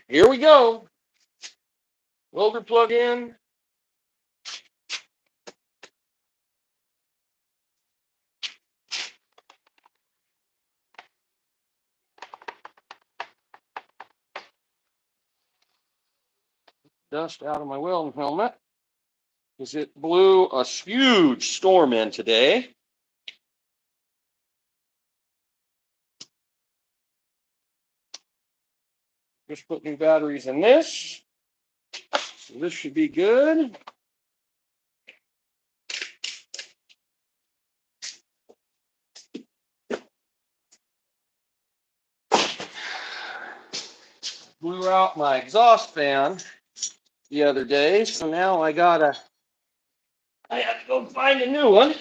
Here we go. Welder plug in. Dust out of my welding helmet because it blew a huge storm in today. Just put new batteries in this. So this should be good. Blew out my exhaust fan the other day, so now I have to go find a new one.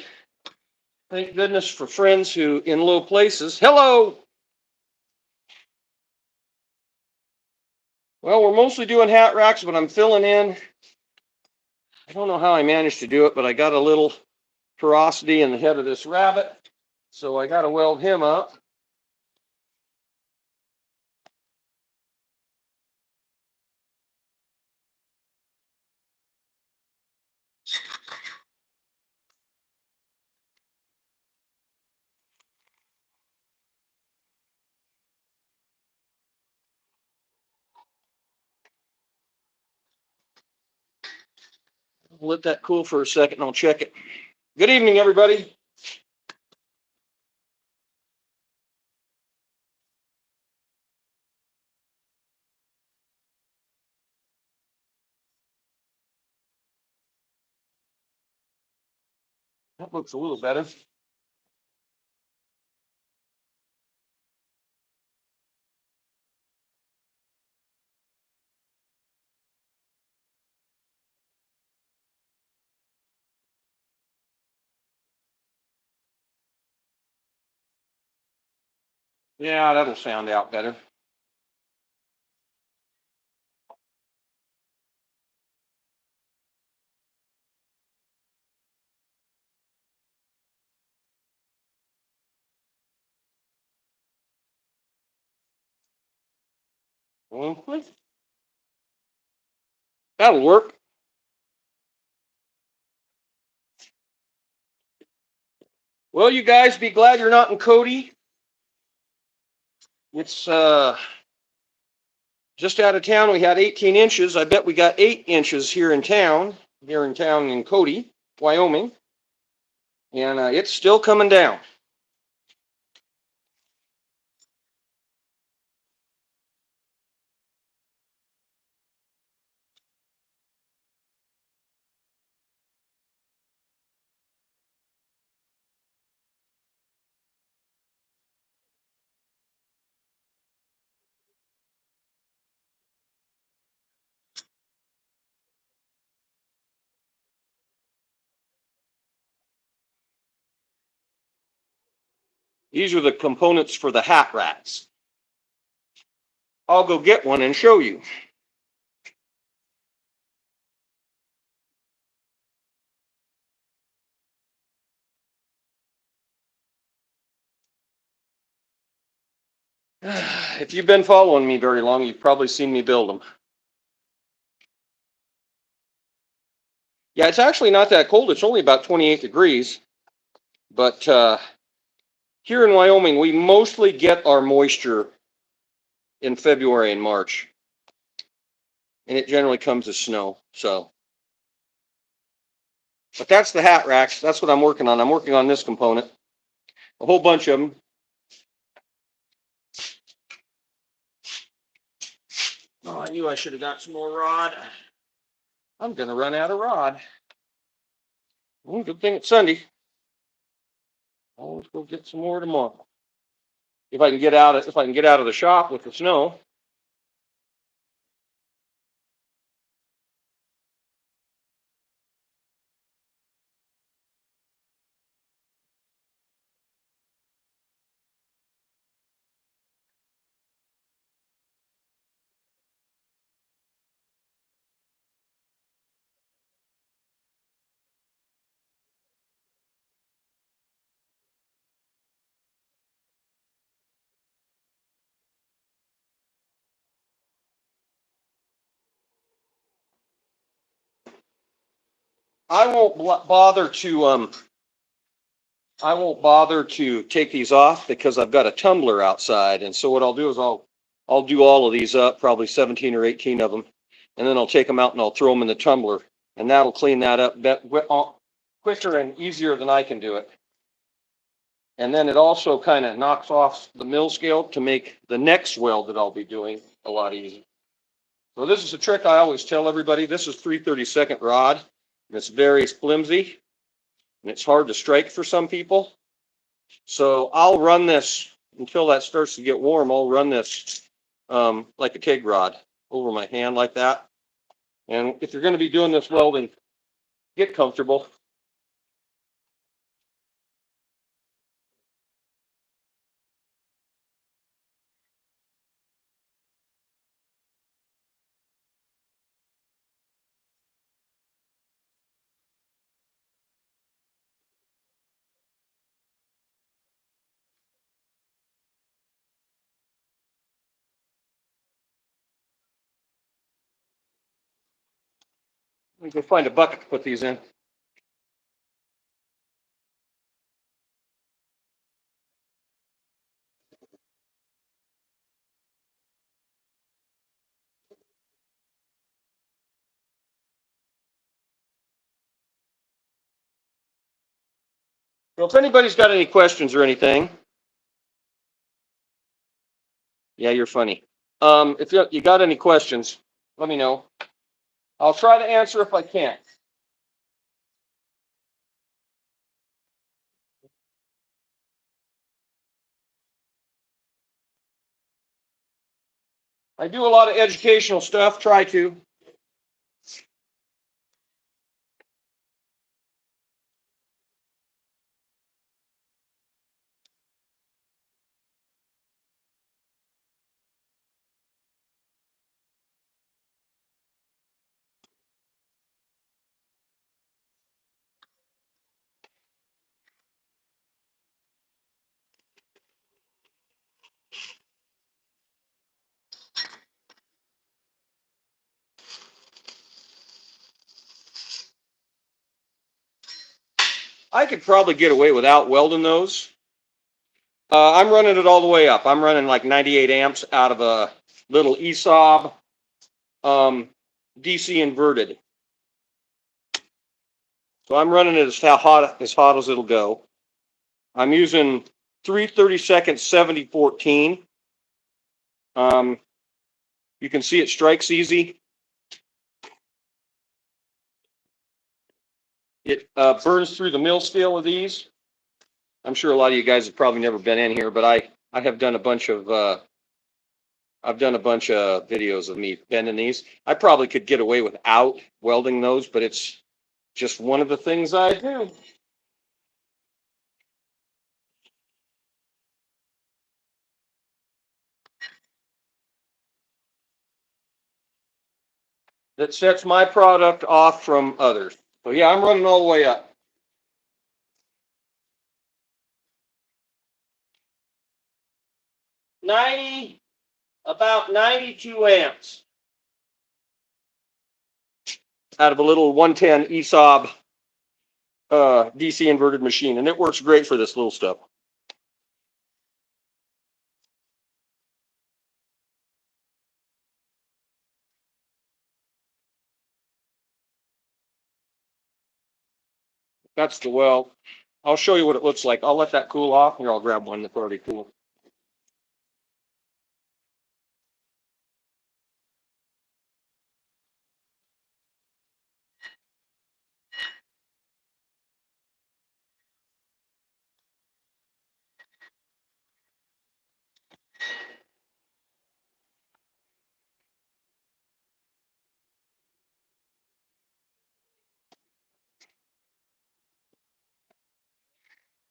Thank goodness for friends who in low places. Hello. Well, we're mostly doing hat racks, but I'm filling in. I don't know how I managed to do it, but I got a little porosity in the head of this rabbit, so I got to weld him up. Let that cool for a second and I'll check it. Good evening, everybody. That looks a little better. Yeah, that'll sound out better. That'll work. Well, you guys be glad you're not in Cody. It's just out of town. We had 18 inches. I bet we got 8 inches here in town in Cody, Wyoming. And it's still coming down. These are the components for the hat racks. I'll go get one and show you. If you've been following me very long, you've probably seen me build them. Yeah, it's actually not that cold. It's only about 28 degrees. But here in Wyoming, we mostly get our moisture in February and March. And it generally comes as snow. But that's the hat racks. That's what I'm working on. I'm working on this component. A whole bunch of them. Oh, I knew I should have got some more rod. I'm going to run out of rod. Well, good thing it's Sunday. I'll go get some more tomorrow. If I can get out of the shop with the snow. I won't bother to take these off because I've got a tumbler outside, and so what I'll do is I'll do all of these up, probably 17 or 18 of them, and then I'll take them out and I'll throw them in the tumbler, and that'll clean that up quicker and easier than I can do it. And then it also kind of knocks off the mill scale to make the next weld that I'll be doing a lot easier. So this is a trick I always tell everybody. This is 3/32 rod, and it's very flimsy, and it's hard to strike for some people. So I'll run this until that starts to get warm. I'll run this like a TIG rod over my hand like that. And if you're going to be doing this welding, get comfortable. Let me go find a bucket to put these in. Well, if anybody's got any questions or anything, yeah, you're funny. If you got any questions, let me know. I'll try to answer if I can. I do a lot of educational stuff, try to. I could probably get away without welding those. I'm running it all the way up. I'm running like 98 amps out of a little ESOB DC inverted. So I'm running it as hot as it'll go. I'm using 3/32 7014. You can see it strikes easy. It burns through the mill scale of these. I'm sure a lot of you guys have probably never been in here, but I have done a bunch of videos of me bending these. I probably could get away without welding those, but it's just one of the things I do. That sets my product off from others. So yeah, I'm running all the way up. 90, about 92 amps out of a little 110 ESOB DC inverted machine, and it works great for this little stuff. That's the well. I'll show you what it looks like. I'll let that cool off, here I'll grab one that's already cool.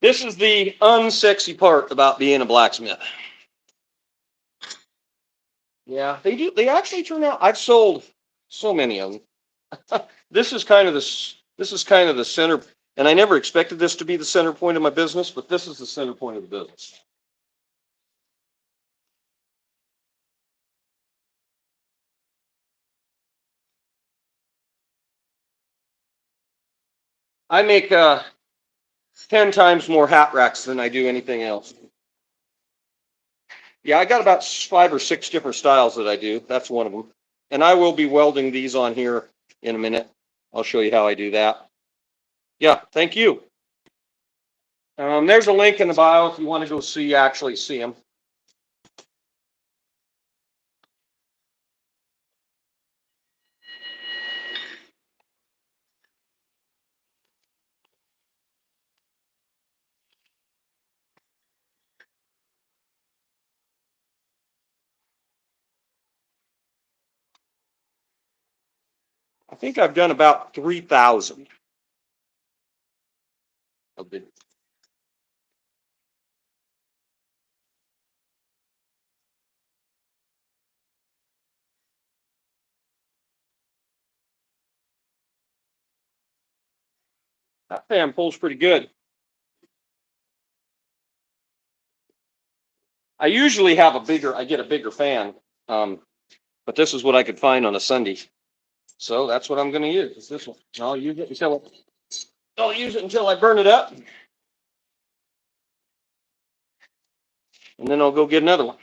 This is the unsexy part about being a blacksmith. Yeah, they do. They actually turn out. I've sold so many of them. This is kind of the center, and I never expected this to be the center point of my business, but this is the center point of the business. I make 10 times more hat racks than I do anything else. Yeah, I got about 5 or 6 different styles that I do. That's one of them. And I will be welding these on here in a minute. I'll show you how I do that. Yeah, thank you. There's a link in the bio if you want to go actually see them. I think I've done about 3,000 of the. That fan pulls pretty good. I usually have I get a bigger fan, but this is what I could find on a Sunday. So that's what I'm going to use. Is this one. I'll use it until I burn it up, and then I'll go get another one.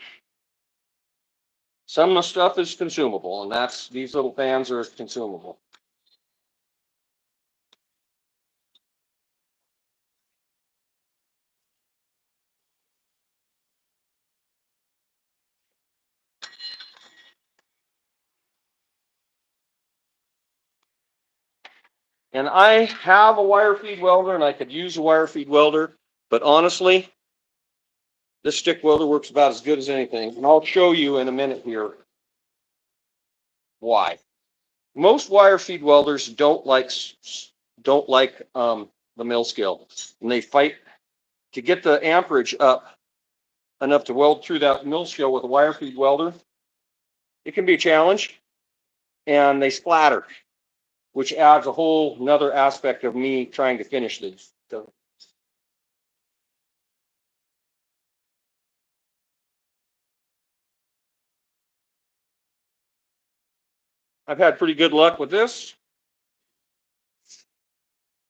Some of the stuff is consumable, and these little fans are consumable. And I have a wire feed welder, and I could use a wire feed welder, but honestly, this stick welder works about as good as anything, and I'll show you in a minute here why. Most wire feed welders don't like the mill scale, and they fight to get the amperage up enough to weld through that mill scale with a wire feed welder. It can be a challenge, and they splatter, which adds a whole another aspect of me trying to finish these. So, I've had pretty good luck with this.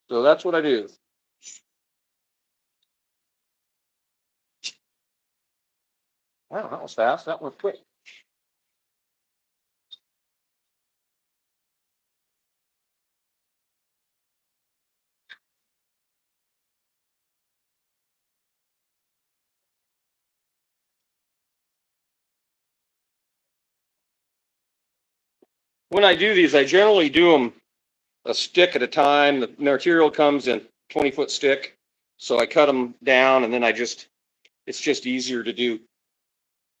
So that's what I do. Wow, that was fast. That went quick. When I do these, I generally do them a stick at a time. The material comes in 20-foot stick. So I cut them down, and then it's just easier to do.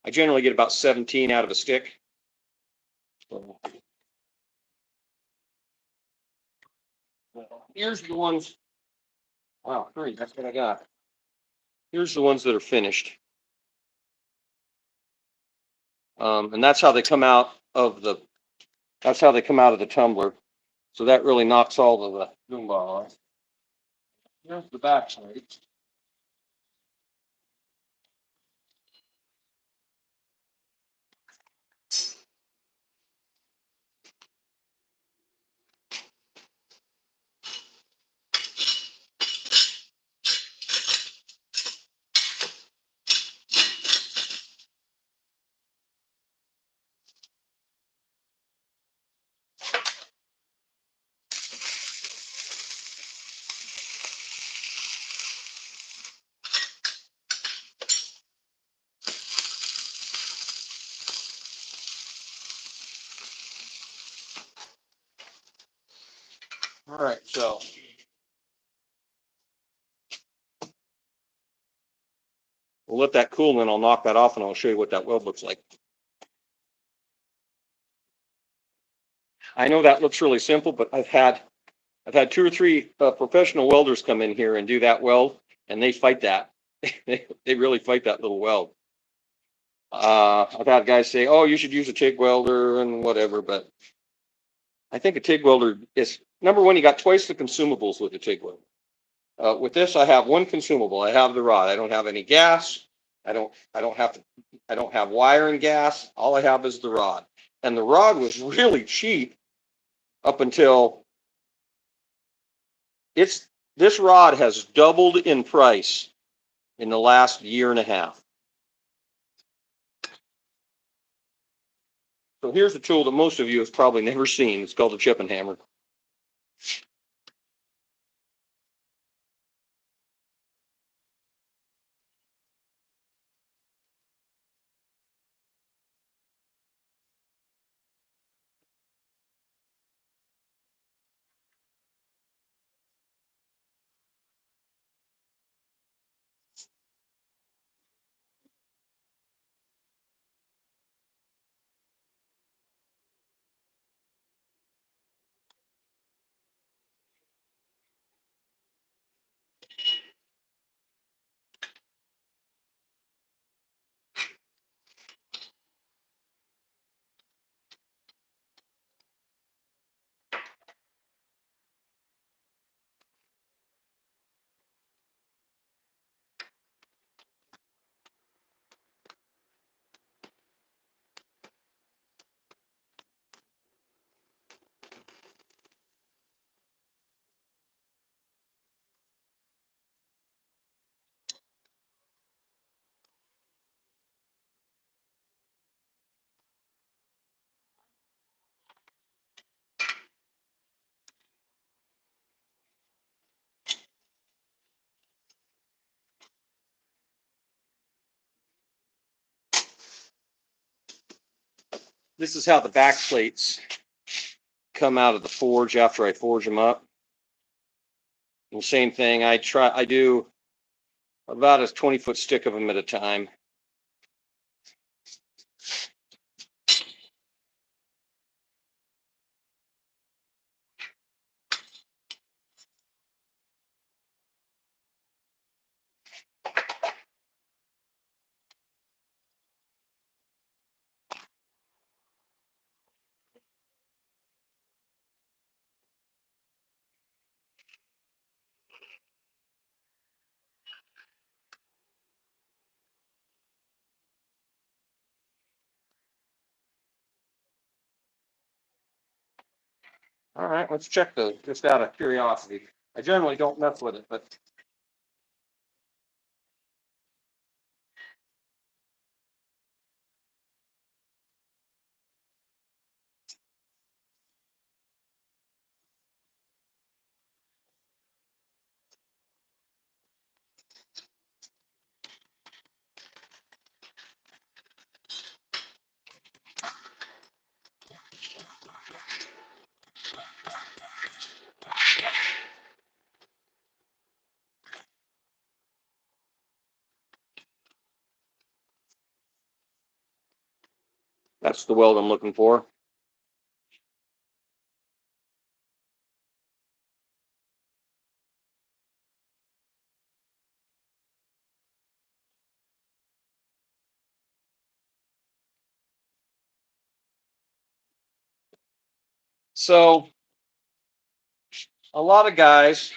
I generally get about 17 out of a stick. So, here's the ones. Wow, 3, that's what I got. Here's the ones that are finished. And that's how they come out of the tumbler. So that really knocks all of the Goomba off. Here's the back side. All right, so we'll let that cool, and then I'll knock that off, and I'll show you what that weld looks like. I know that looks really simple, but I've had 2 or 3 professional welders come in here and do that weld, and they fight that. They really fight that little weld. I've had guys say, "Oh, you should use a TIG welder and whatever," but I think a TIG welder is number one. You got twice the consumables with a TIG welder. With this, I have one consumable. I have the rod. I don't have any gas. I don't have wire and gas. All I have is the rod, and the rod was really cheap up until This rod has doubled in price in the last year and a half. So here's a tool that most of you have probably never seen. It's called a chipping hammer. This is how the back plates come out of the forge after I forge them up. And the same thing, I do about a 20-foot stick of them at a time. All right, let's check those just out of curiosity. I generally don't mess with it, but that's the weld I'm looking for. So a lot of guys,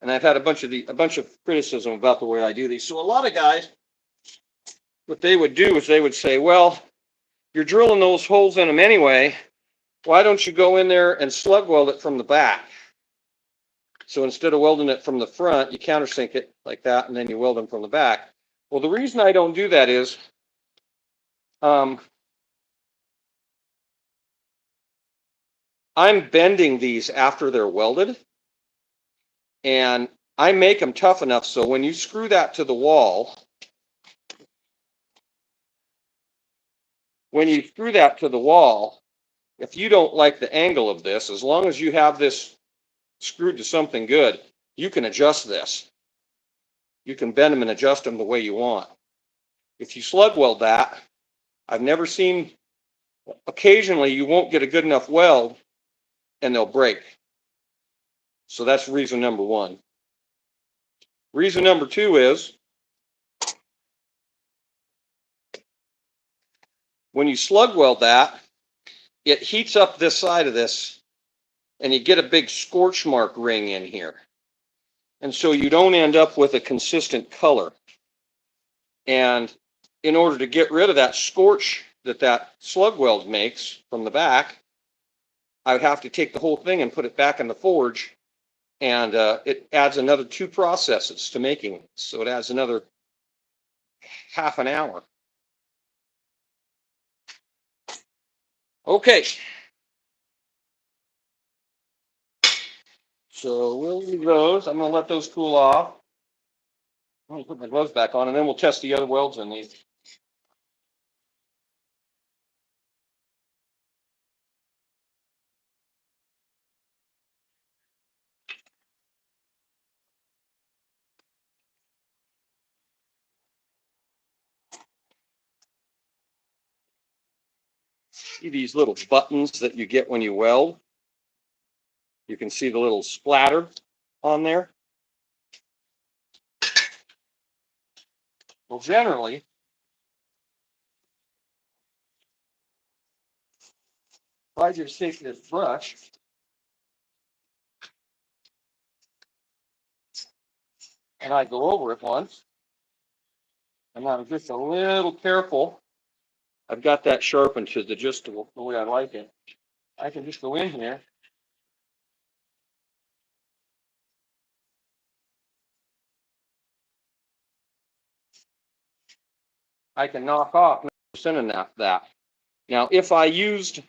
and I've had a bunch of criticism about the way I do these. So a lot of guys, what they would do is they would say, well, you're drilling those holes in them anyway. Why don't you go in there and slug weld it from the back? So instead of welding it from the front, you countersink it like that, and then you weld them from the back. Well, the reason I don't do that is I'm bending these after they're welded, and I make them tough enough so when you screw that to the wall, if you don't like the angle of this, as long as you have this screwed to something good, you can adjust this. You can bend them and adjust them the way you want. If you slug weld that, I've never seen, occasionally you won't get a good enough weld and they'll break. So that's reason number one. Reason number two is when you slug weld that, it heats up this side of this and you get a big scorch mark ring in here. And so you don't end up with a consistent color. And in order to get rid of that scorch that slug weld makes from the back, I would have to take the whole thing and put it back in the forge and it adds another 2 processes to making it. So it adds another half an hour. Okay. So we'll leave those. I'm going to let those cool off. I'm going to put my gloves back on, and then we'll test the other welds in these. See these little buttons that you get when you weld? You can see the little splatter on there. Well, generally, if I just take this brush and I go over it once, and I'm just a little careful, I've got that sharpened to just the way I like it. I can just go in here. I can knock off 90% of that. Now, if I used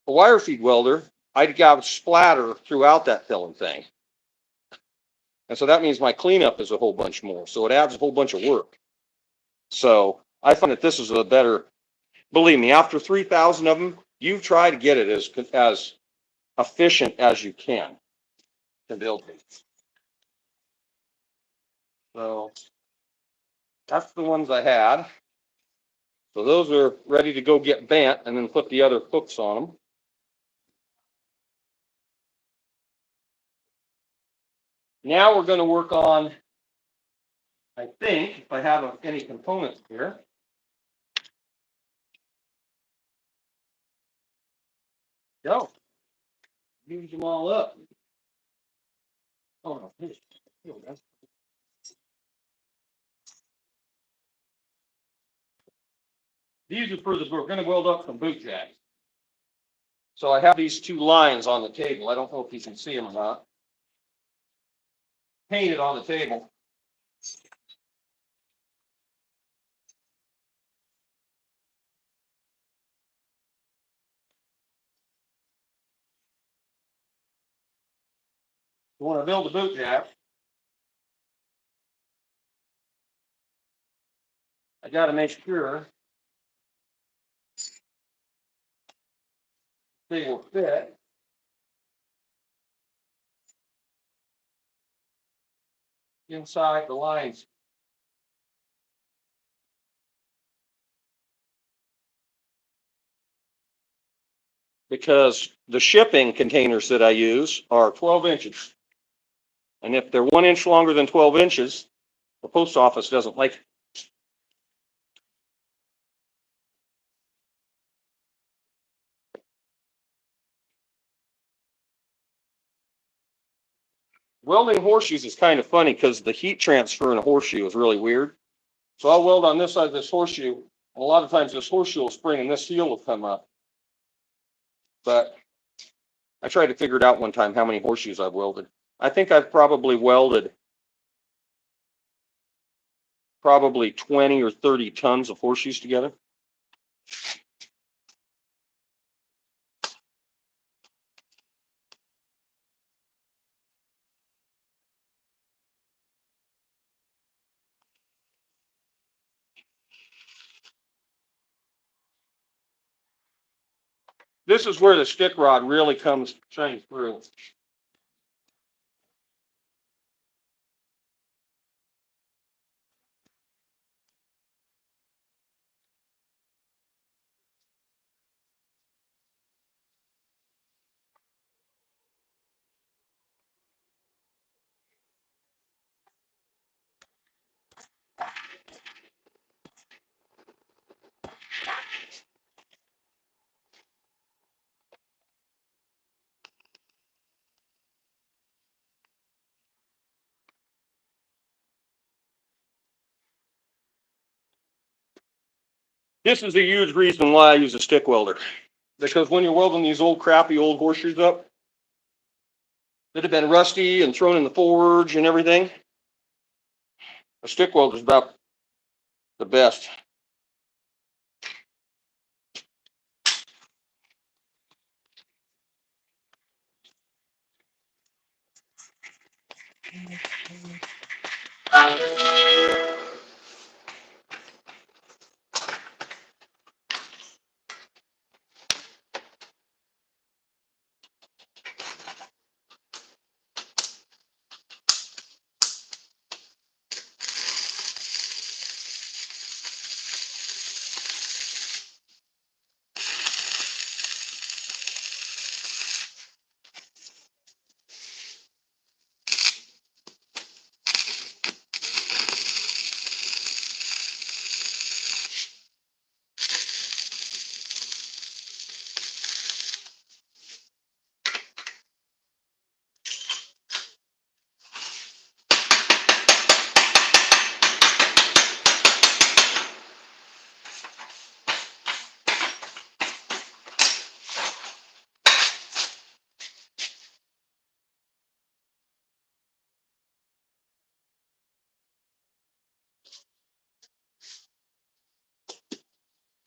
a wire feed welder, I'd have splatter throughout that filling thing. And so that means my cleanup is a whole bunch more. So it adds a whole bunch of work. So I find that this is a better, believe me, after 3,000 of them, you try to get it as efficient as you can to build it. So that's the ones I had. So those are ready to go get bent and then put the other hooks on them. Now we're going to work on, I think, if I have any components here. Go. Use them all up. Oh no, here we go. These are for we're going to weld up some boot jacks. So I have these 2 lines on the table. I don't know if you can see them or not. Painted on the table. So when I build a boot jack, I got to make sure they will fit. Inside the lines. Because the shipping containers that I use are 12 inches. And if they're 1 inch longer than 12 inches, the post office doesn't like it. Welding horseshoes is kind of funny because the heat transfer in a horseshoe is really weird. So I'll weld on this side of this horseshoe, and a lot of times this horseshoe will spring and this heel will come up. But I tried to figure it out one time how many horseshoes I've welded. I think I've probably welded 20 or 30 tons of horseshoes together. This is where the stick rod really shines through. This is a huge reason why I use a stick welder. Because when you're welding these crappy old horseshoes up, that have been rusty and thrown in the forge and everything. A stick welder is about the best.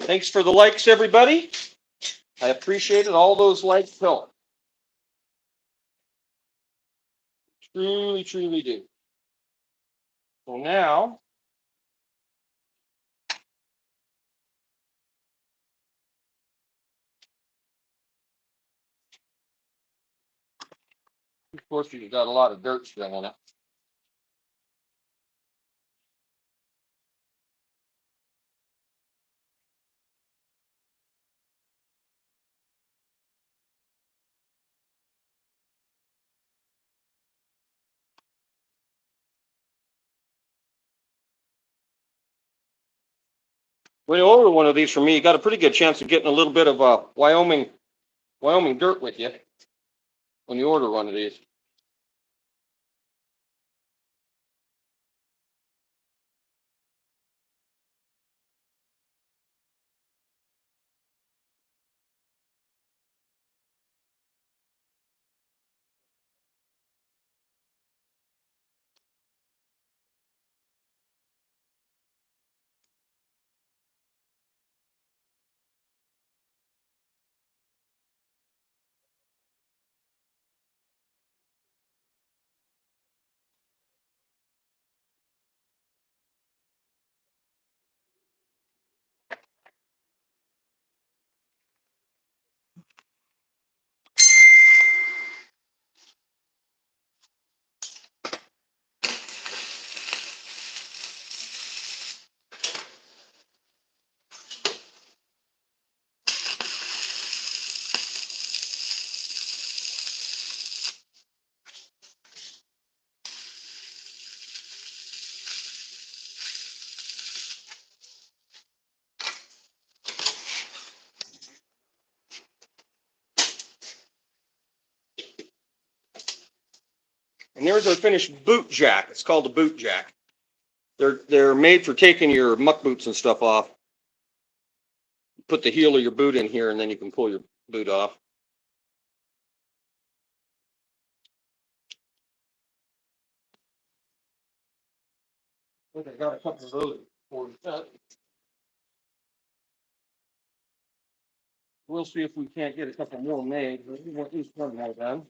Thanks for the likes, everybody. I appreciate it. All those likes help. Truly, truly do. So now, of course, you've got a lot of dirt still in it. When you order one of these from me, you got a pretty good chance of getting a little bit of Wyoming dirt with you when you order one of these. And there's our finished boot jack. It's called a boot jack. They're made for taking your muck boots and stuff off. Put the heel of your boot in here, and then you can pull your boot off. I think I got a couple of those for that. We'll see if we can't get a couple more made. We want at least one more done.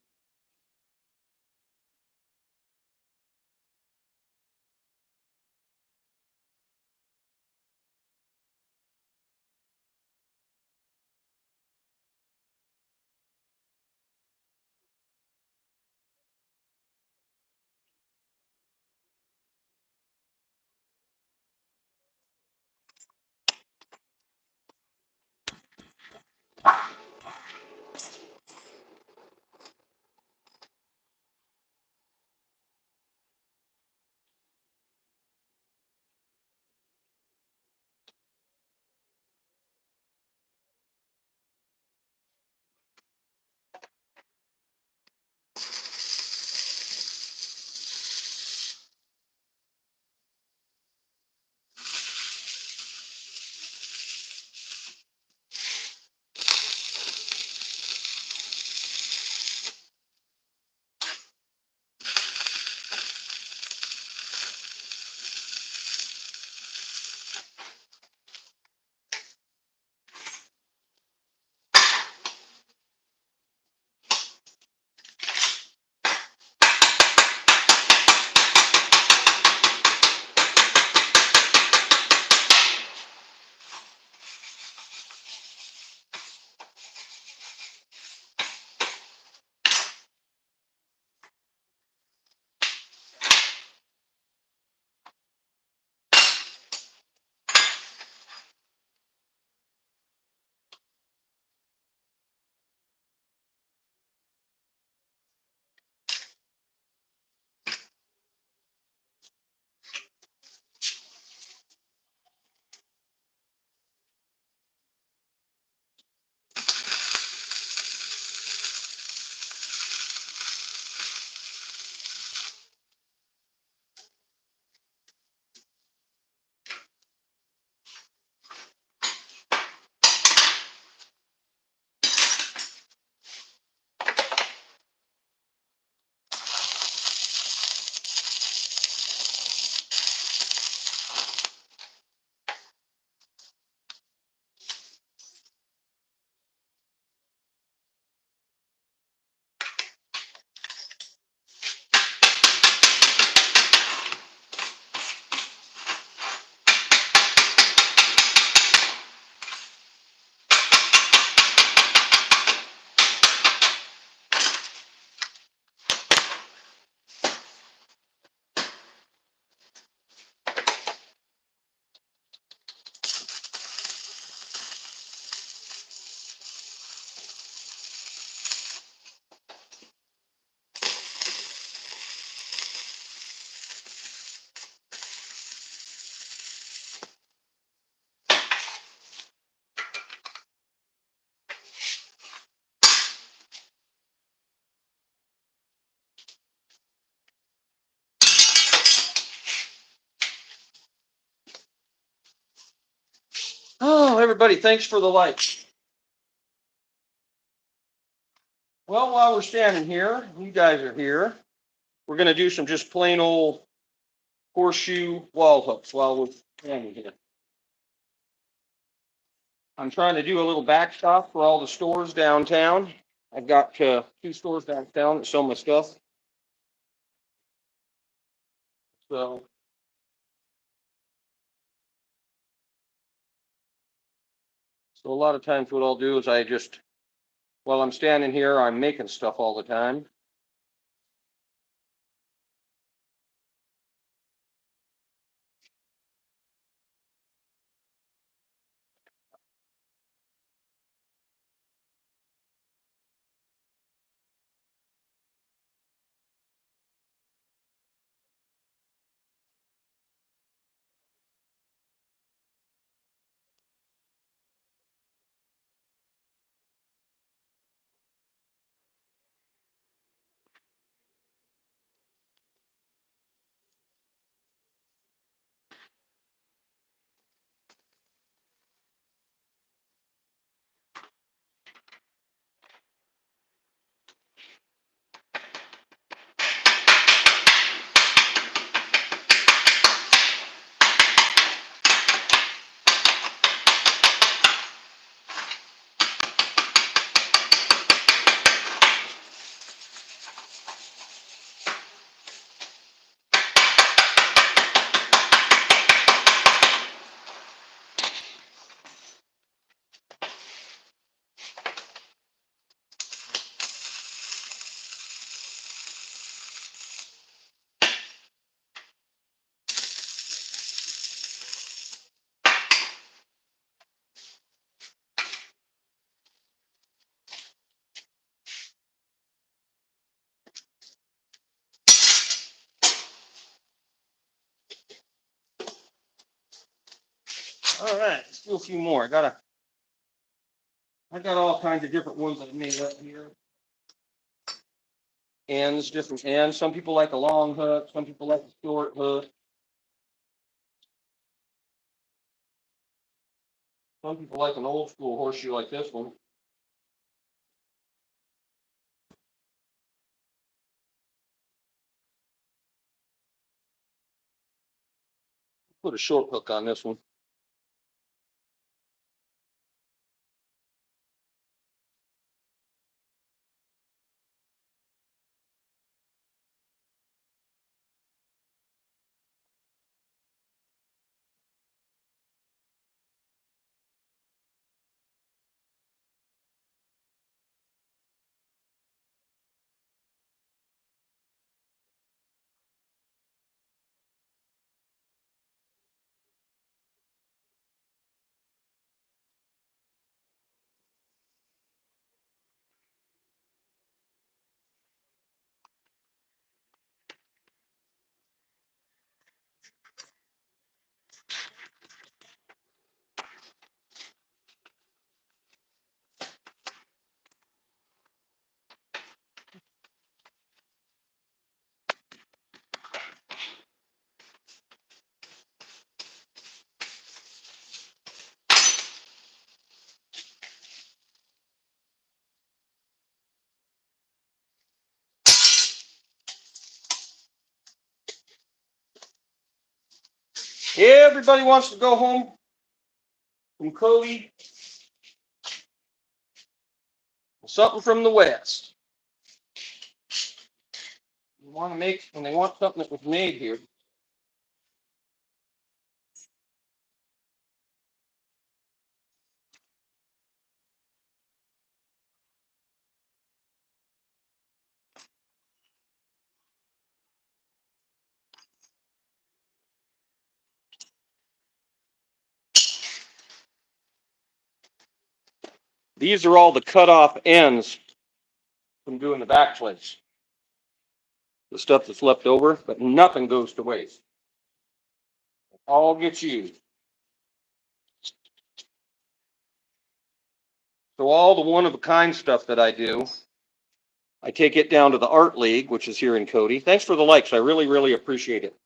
everybody, thanks for the likes. Well, while we're standing here, you guys are here. We're going to do some just plain old horseshoe wall hooks while we're standing here. I'm trying to do a little backstop for all the stores downtown. I've got 2 stores downtown that sell my stuff. So a lot of times what I'll do is I just, while I'm standing here, I'm making stuff all the time. All right, let's do a few more. I got all kinds of different ones I've made up here. Ends, different ends. Some people like a long hook. Some people like a short hook. Some people like an old school horseshoe like this one. Put a short hook on this one. Everybody wants to go home from Cody. Something from the West. You want to make, and they want something that was made here. These are all the cut off ends from doing the back plates. The stuff that's left over, but nothing goes to waste. It all gets used. So all the one of a kind stuff that I do, I take it down to the Art League, which is here in Cody. Thanks for the likes. I really, really appreciate it.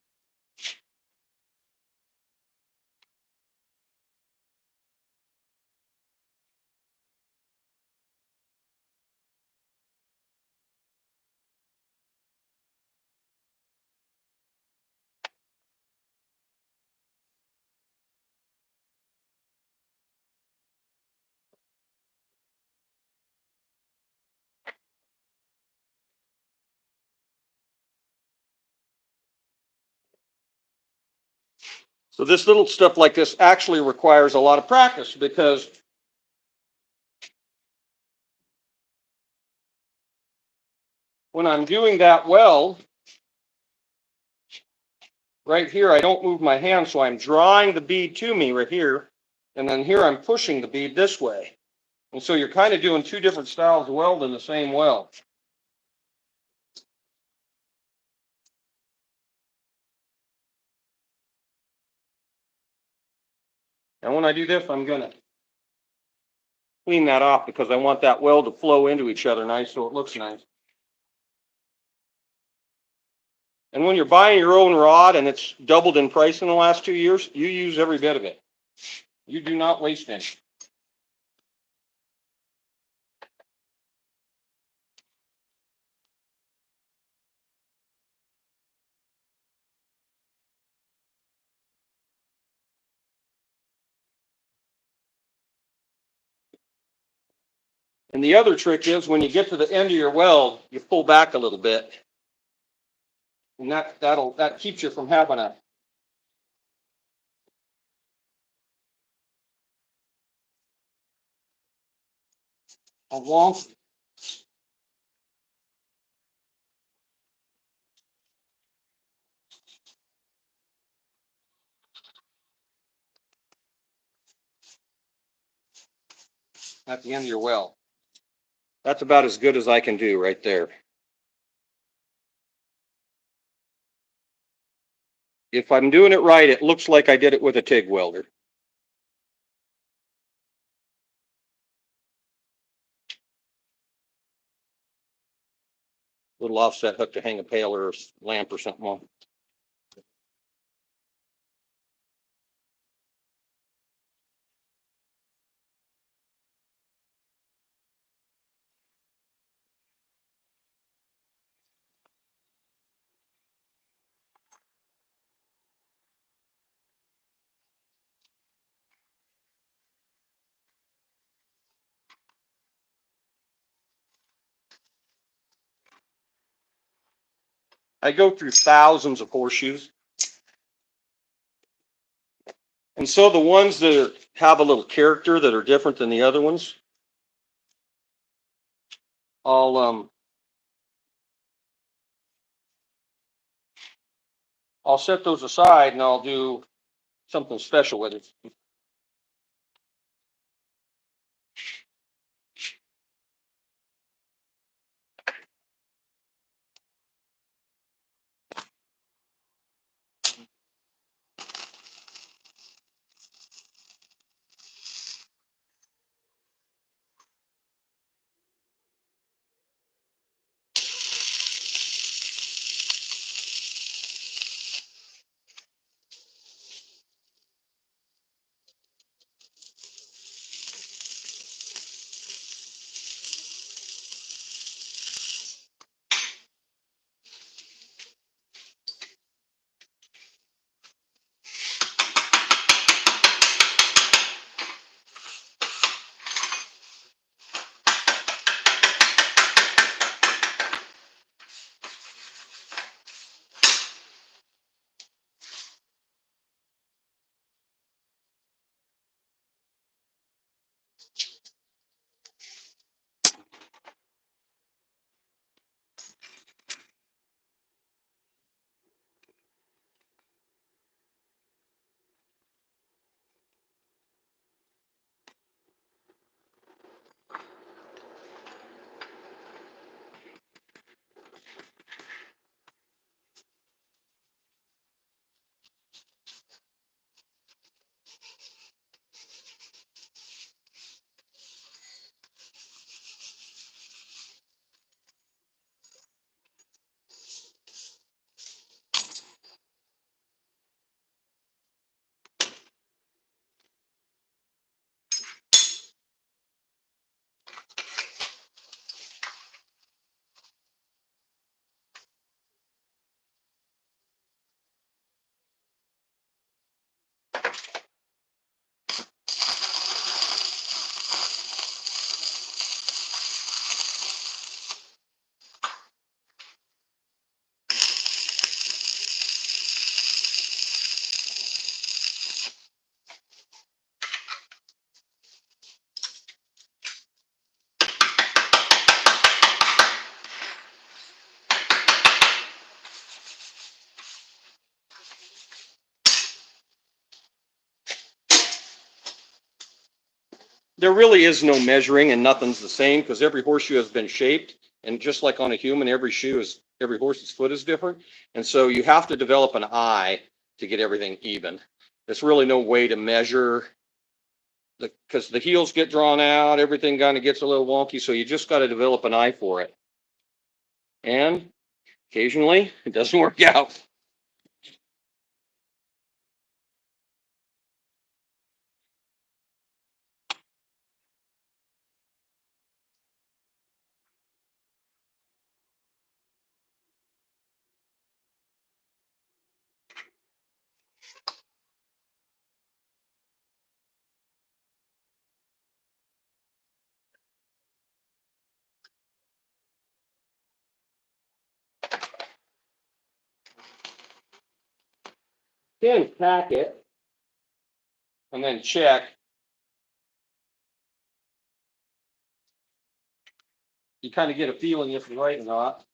So this little stuff like this actually requires a lot of practice, because when I'm doing that weld, right here, I don't move my hand, so I'm drawing the bead to me right here, and then here I'm pushing the bead this way. And so you're kind of doing two different styles of weld in the same weld. And when I do this, I'm going to clean that off, because I want that weld to flow into each other nice so it looks nice. And when you're buying your own rod and it's doubled in price in the last 2 years, you use every bit of it. You do not waste any. And the other trick is, when you get to the end of your weld, you pull back a little bit. And that keeps you from having a wonk. At the end of your weld. That's about as good as I can do right there. If I'm doing it right, it looks like I did it with a TIG welder. Little offset hook to hang a pail or a lamp or something on. I go through thousands of horseshoes. And so the ones that have a little character, that are different than the other ones, I'll set those aside and I'll do something special with it. there really is no measuring, and nothing's the same because every horseshoe has been shaped, and just like on a human, every horse's foot is different, and so you have to develop an eye to get everything even. There's really no way to measure because the heels get drawn out, everything kind of gets a little wonky, so you just got to develop an eye for it. And occasionally, it doesn't work out. Then pack it, and then check. You kind of get a feeling if you're right or not.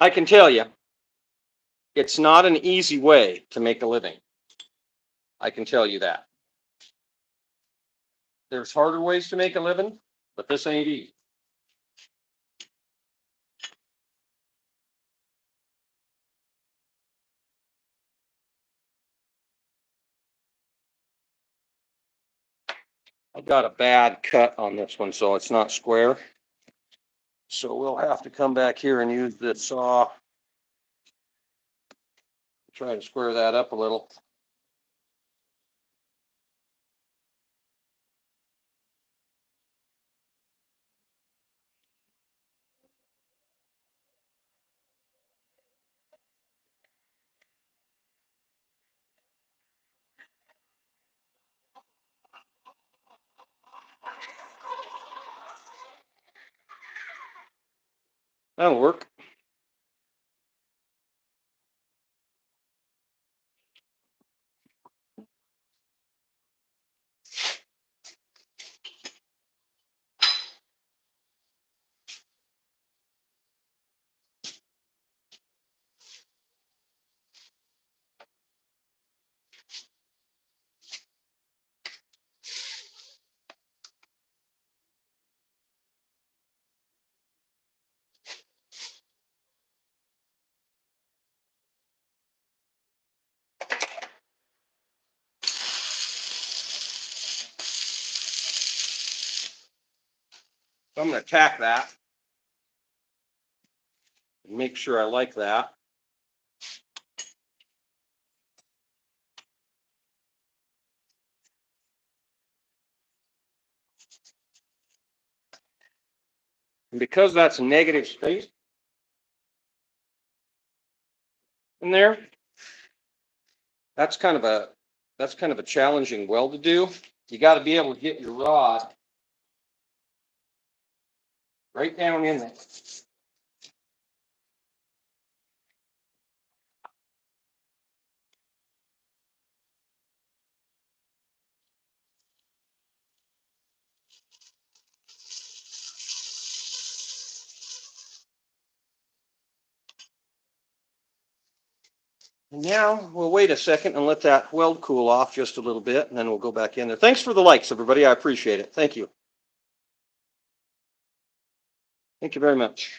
I can tell you, it's not an easy way to make a living. I can tell you that. There's harder ways to make a living, but this ain't easy. I've got a bad cut on this one, so it's not square. So we'll have to come back here and use this saw. Try to square that up a little. That'll work. So I'm going to tack that and make sure I like that. And because that's a negative space in there, that's kind of a challenging weld to do. You got to be able to get your rod Right down in there. And now we'll wait a second and let that weld cool off just a little bit, and then we'll go back in there. Thanks for the likes, everybody. I appreciate it. Thank you. Thank you very much.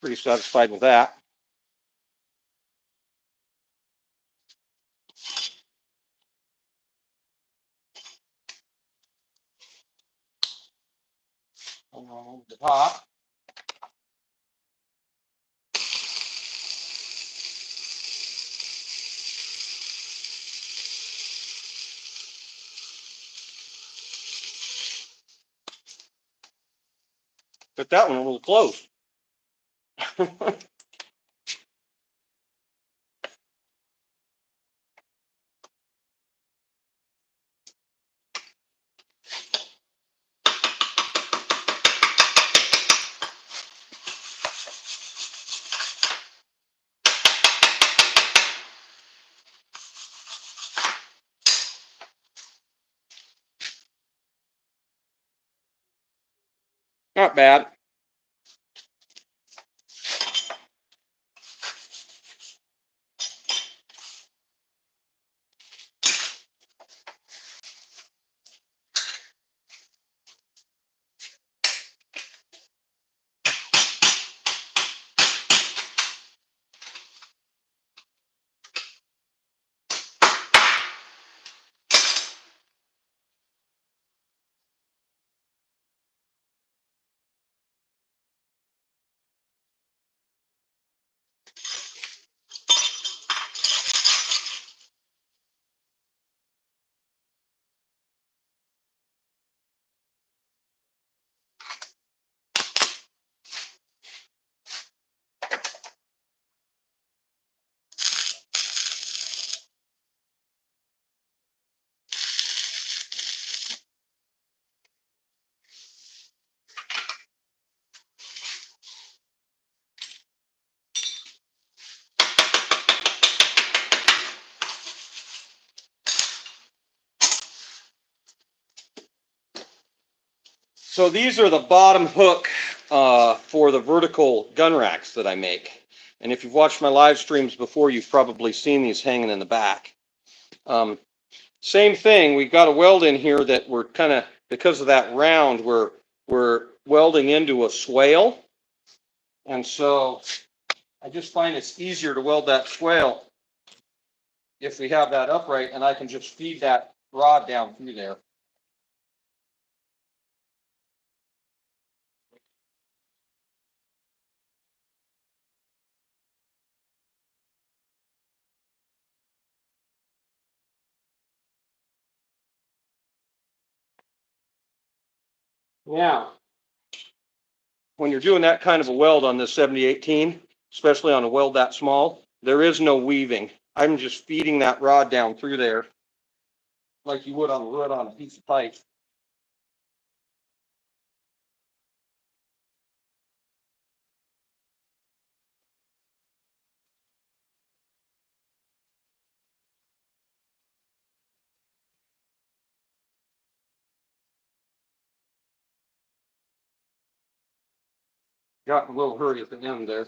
Pretty satisfied with that. The top. But that one a little close. Not bad. So these are the bottom hook for the vertical gun racks that I make. And if you've watched my live streams before, you've probably seen these hanging in the back. Same thing, we've got a weld in here that we're kind of, because of that round, we're welding into a swale. And so I just find it's easier to weld that swale if we have that upright, and I can just feed that rod down through there. Now, when you're doing that kind of a weld on this 7018, especially on a weld that small, there is no weaving. I'm just feeding that rod down through there like you would on wood on a piece of pipe. Got in a little hurry at the end there.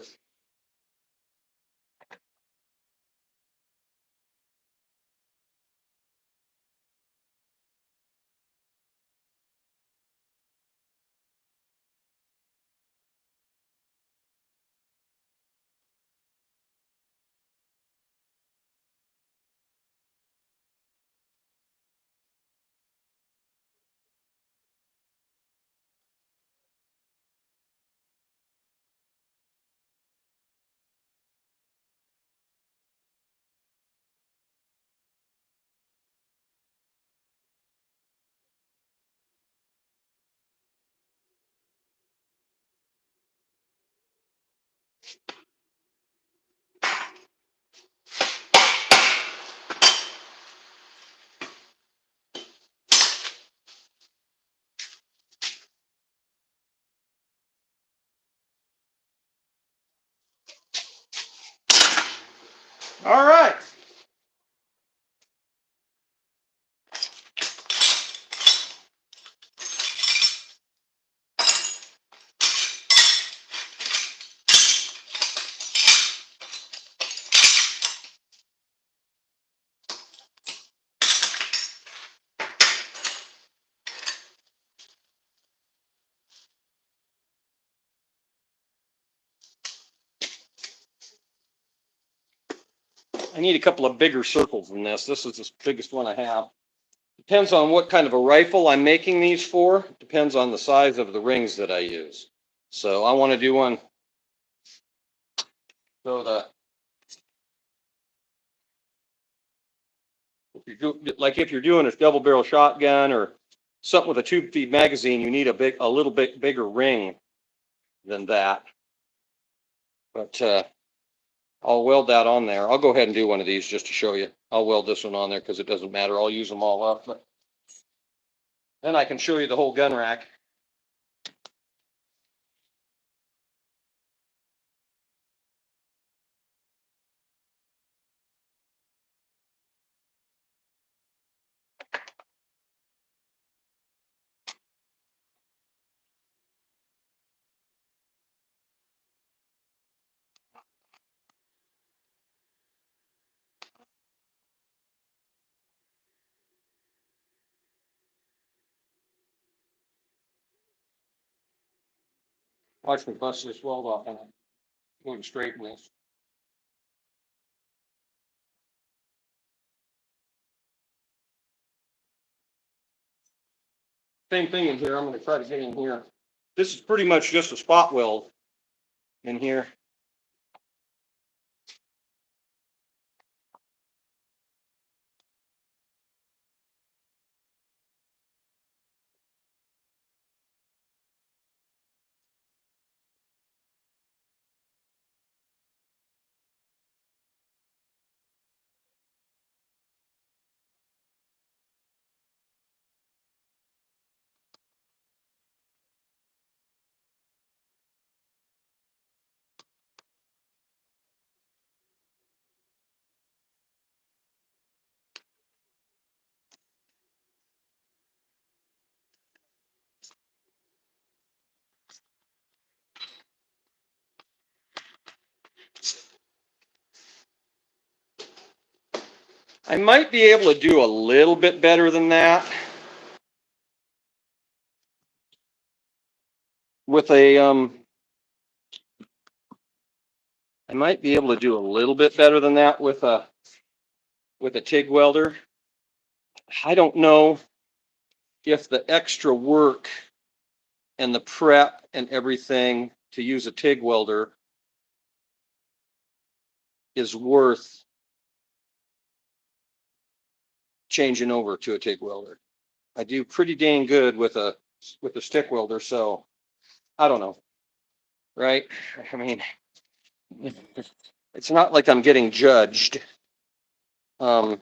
All right. I need a couple of bigger circles than this. This is the biggest one I have. Depends on what kind of a rifle I'm making these for. Depends on the size of the rings that I use. So I want to do one so if you're doing a double barrel shotgun or something with a tube feed magazine, you need a little bit bigger ring than that. But I'll weld that on there. I'll go ahead and do one of these just to show you. I'll weld this one on there because it doesn't matter. I'll use them all up. But then I can show you the whole gun rack. Watch me bust this weld off and going straight with. Same thing in here. I'm going to try to get in here. This is pretty much just a spot weld in here. I might be able to do a little bit better than that with a I might be able to do a little bit better than that with a TIG welder. I don't know if the extra work and the prep and everything to use a TIG welder is worth changing over to a TIG welder. I do pretty dang good with a stick welder, so I don't know. Right? I mean, it's not like I'm getting judged. I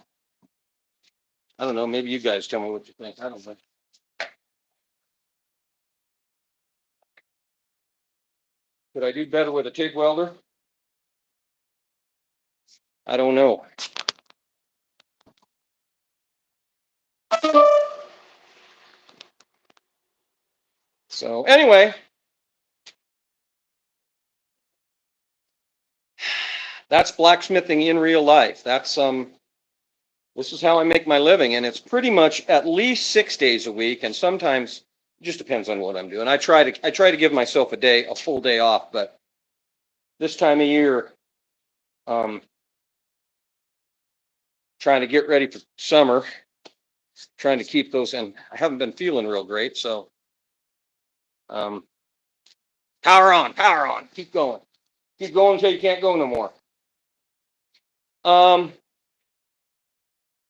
don't know. Maybe you guys tell me what you think. I don't know. Could I do better with a TIG welder? I don't know. So anyway, that's blacksmithing in real life. That's this is how I make my living, and it's pretty much at least 6 days a week, and sometimes it just depends on what I'm doing. I try to give myself a full day off, but this time of year, trying to get ready for summer, trying to keep those, and I haven't been feeling real great, so power on, keep going until you can't go no more.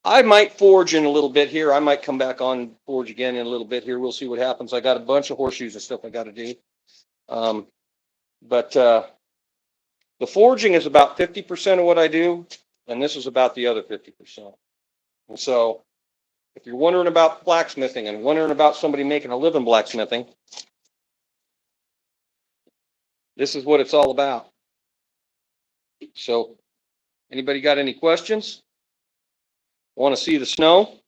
I might forge in a little bit here. I might come back on forge again in a little bit here. We'll see what happens. I got a bunch of horseshoes and stuff I got to do. But the forging is about 50% of what I do, and this is about the other 50%. And so if you're wondering about blacksmithing and wondering about somebody making a living blacksmithing, this is what it's all about. So Anybody got any questions? Want to see the snow?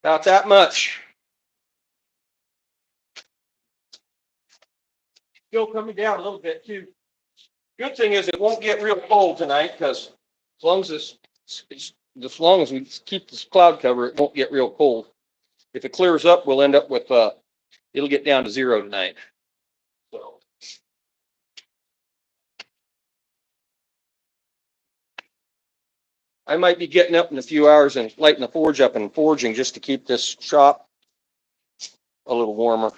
About that much. Still coming down a little bit too. Good thing is it won't get real cold tonight because as long as we keep this cloud cover, it won't get real cold. If it clears up, we'll end up with it'll get down to 0 tonight. So I might be getting up in a few hours and lighting the forge up and forging just to keep this shop a little warmer.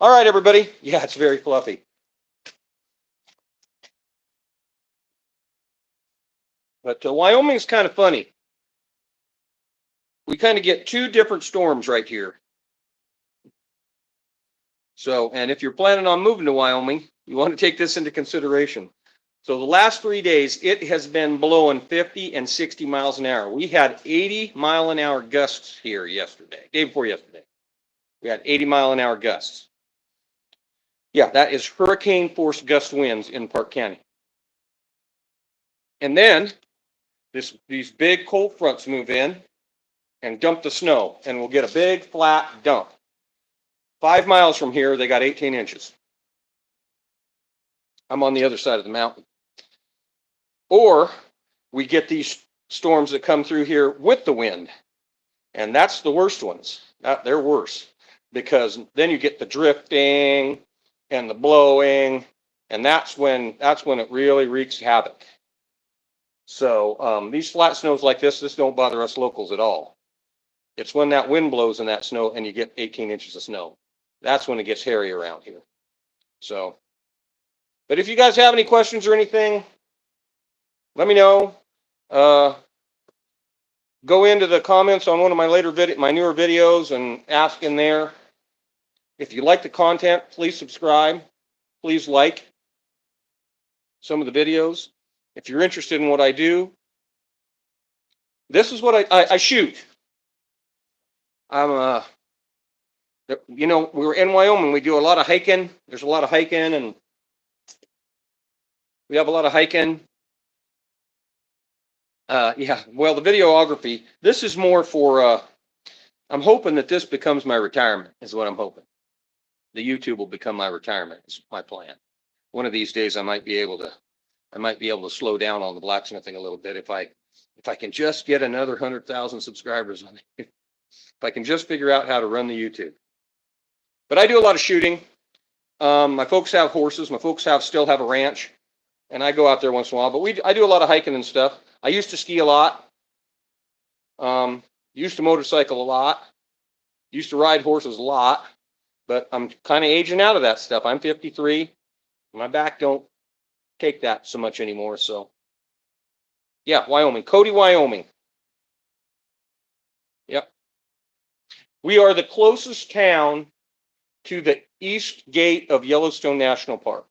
All right, everybody. Yeah, it's very fluffy. But Wyoming is kind of funny. We kind of get two different storms right here. So, and if you're planning on moving to Wyoming, you want to take this into consideration. So the last 3 days, it has been blowing 50 and 60 miles an hour. We had 80-mile-an-hour gusts here yesterday, day before yesterday. We had 80-mile-an-hour gusts. Yeah, that is hurricane-force gust winds in Park County. And then these big cold fronts move in and dump the snow, and we'll get a big flat dump. 5 miles from here, they got 18 inches. I'm on the other side of the mountain. Or we get these storms that come through here with the wind, and that's the worst ones. They're worse because then you get the drifting and the blowing, and that's when it really wreaks havoc. So these flat snows like this don't bother us locals at all. It's when that wind blows in that snow and you get 18 inches of snow. That's when it gets hairy around here. So, but if you guys have any questions or anything, let me know. Go into the comments on one of my my newer videos and ask in there. If you like the content, please subscribe. Please like some of the videos. If you're interested in what I do, this is what I shoot. I'm we're in Wyoming. We do a lot of hiking. There's a lot of hiking, and we have a lot of hiking. Yeah, well, the videography, this is more for, I'm hoping that this becomes my retirement, is what I'm hoping. The YouTube will become my retirement, is my plan. One of these days I might be able to slow down on the blacksmithing a little bit if I can just get another 100,000 subscribers on it. If I can just figure out how to run the YouTube. But I do a lot of shooting. My folks have horses. My folks still have a ranch, and I go out there once in a while. But I do a lot of hiking and stuff. I used to ski a lot. Used to motorcycle a lot. Used to ride horses a lot. But I'm kind of aging out of that stuff. I'm 53. My back don't take that so much anymore. So, yeah, Wyoming. Cody, Wyoming. Yep. We are the closest town to the east gate of Yellowstone National Park.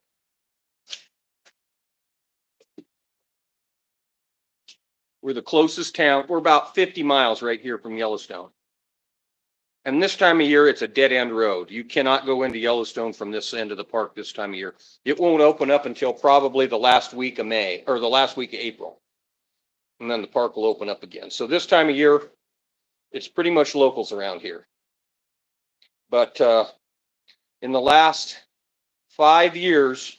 We're the closest town. We're about 50 miles right here from Yellowstone. And this time of year, it's a dead end road. You cannot go into Yellowstone from this end of the park this time of year. It won't open up until probably the last week of May or the last week of April. And then the park will open up again. So this time of year, it's pretty much locals around here. But in the last 5 years,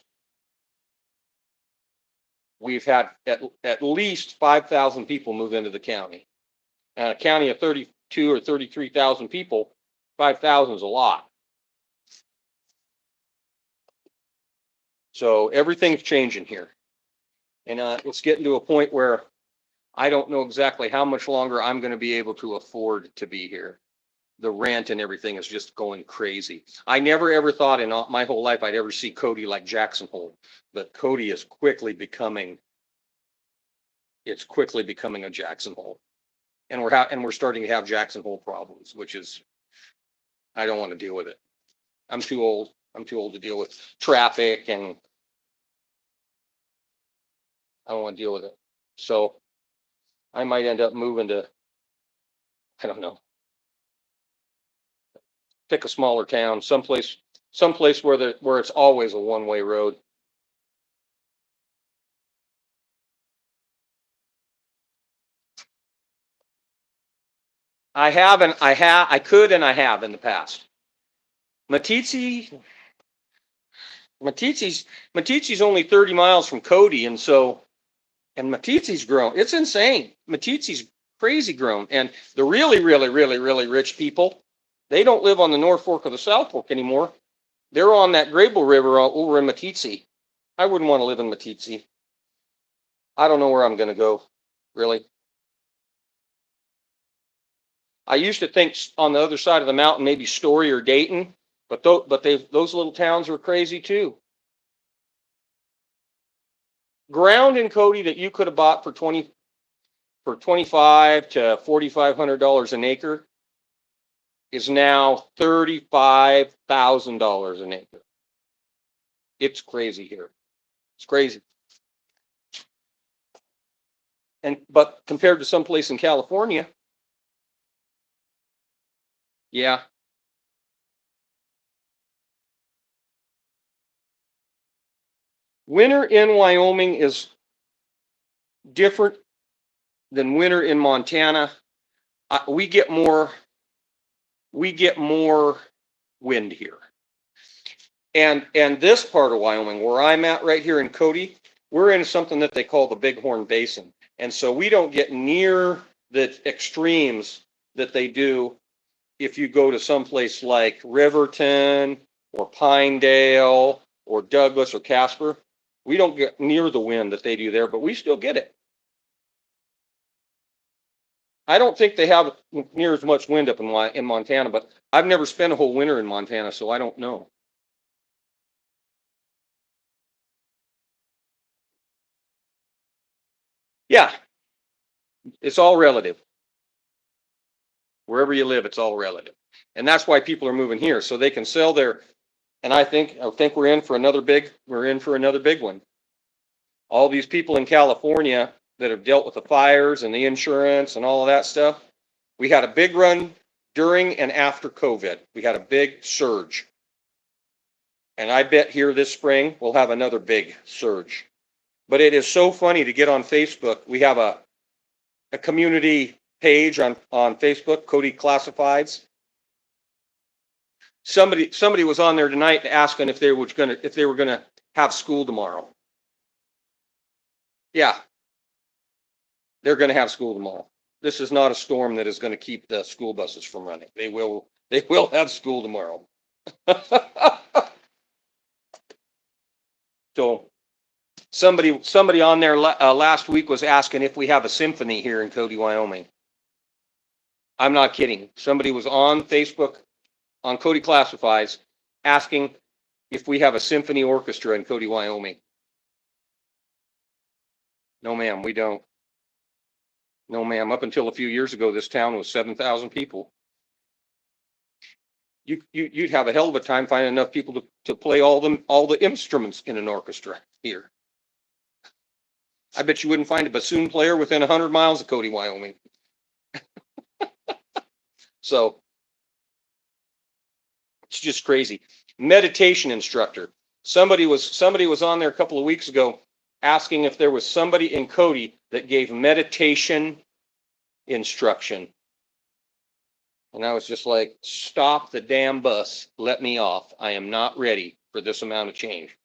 we've had at least 5,000 people move into the county. And a county of 32 or 33,000 people, 5,000 is a lot. So everything's changing here. And it's getting to a point where I don't know exactly how much longer I'm going to be able to afford to be here. The rent and everything is just going crazy. I never ever thought in my whole life I'd ever see Cody like Jackson Hole, but Cody is quickly becoming a Jackson Hole. and we're starting to have Jackson Hole problems, which is, I don't want to deal with it. I'm too old. I'm too old to deal with traffic, and I don't want to deal with it. So I might end up moving to, I don't know, pick a smaller town, someplace where it's always a one-way road. I could and I have in the past. Matizzi's Matizzi's only 30 miles from Cody, and Matizzi's grown. It's insane. Matizzi's crazy grown, and the really, really, really, really rich people, they don't live on the North Fork or the South Fork anymore. They're on that Grable River over in Matizzi. I wouldn't want to live in Matizzi. I don't know where I'm going to go, really. I used to think on the other side of the mountain, maybe Story or Dayton, but those little towns were crazy too. Ground in Cody that you could have bought for $2,500 to $4,500 an acre is now $35,000 an acre. It's crazy here. It's crazy. But compared to someplace in California, yeah. Winter in Wyoming is different than winter in Montana. We get more wind here. And this part of Wyoming, where I'm at right here in Cody, we're in something that they call the Bighorn Basin. And so we don't get near the extremes that they do if you go to someplace like Riverton or Pinedale or Douglas or Casper. We don't get near the wind that they do there, but we still get it. I don't think they have near as much wind up in Montana, but I've never spent a whole winter in Montana, so I don't know. Yeah, it's all relative. Wherever you live, it's all relative. And that's why people are moving here, so they can sell their, and I think we're in for another big one. All these people in California that have dealt with the fires and the insurance and all of that stuff, we had a big run during and after COVID. We had a big surge. And I bet here this spring we'll have another big surge. But it is so funny to get on Facebook. We have a community page on Facebook, Cody Classifieds. Somebody was on there tonight asking if they were gonna have school tomorrow. Yeah, they're gonna have school tomorrow. This is not a storm that is going to keep the school buses from running. They will have school tomorrow. So somebody on there last week was asking if we have a symphony here in Cody, Wyoming. I'm not kidding. Somebody was on Facebook on Cody Classifieds asking if we have a symphony orchestra in Cody, Wyoming. No, ma'am, we don't. No, ma'am. Up until a few years ago, this town was 7,000 people. You'd have a hell of a time finding enough people to play all the instruments in an orchestra here. I bet you wouldn't find a bassoon player within 100 miles of Cody, Wyoming. So it's just crazy. Meditation instructor. Somebody was on there a couple of weeks ago asking if there was somebody in Cody that gave meditation instruction. And I was just like, stop the damn bus. Let me off. I am not ready for this amount of change.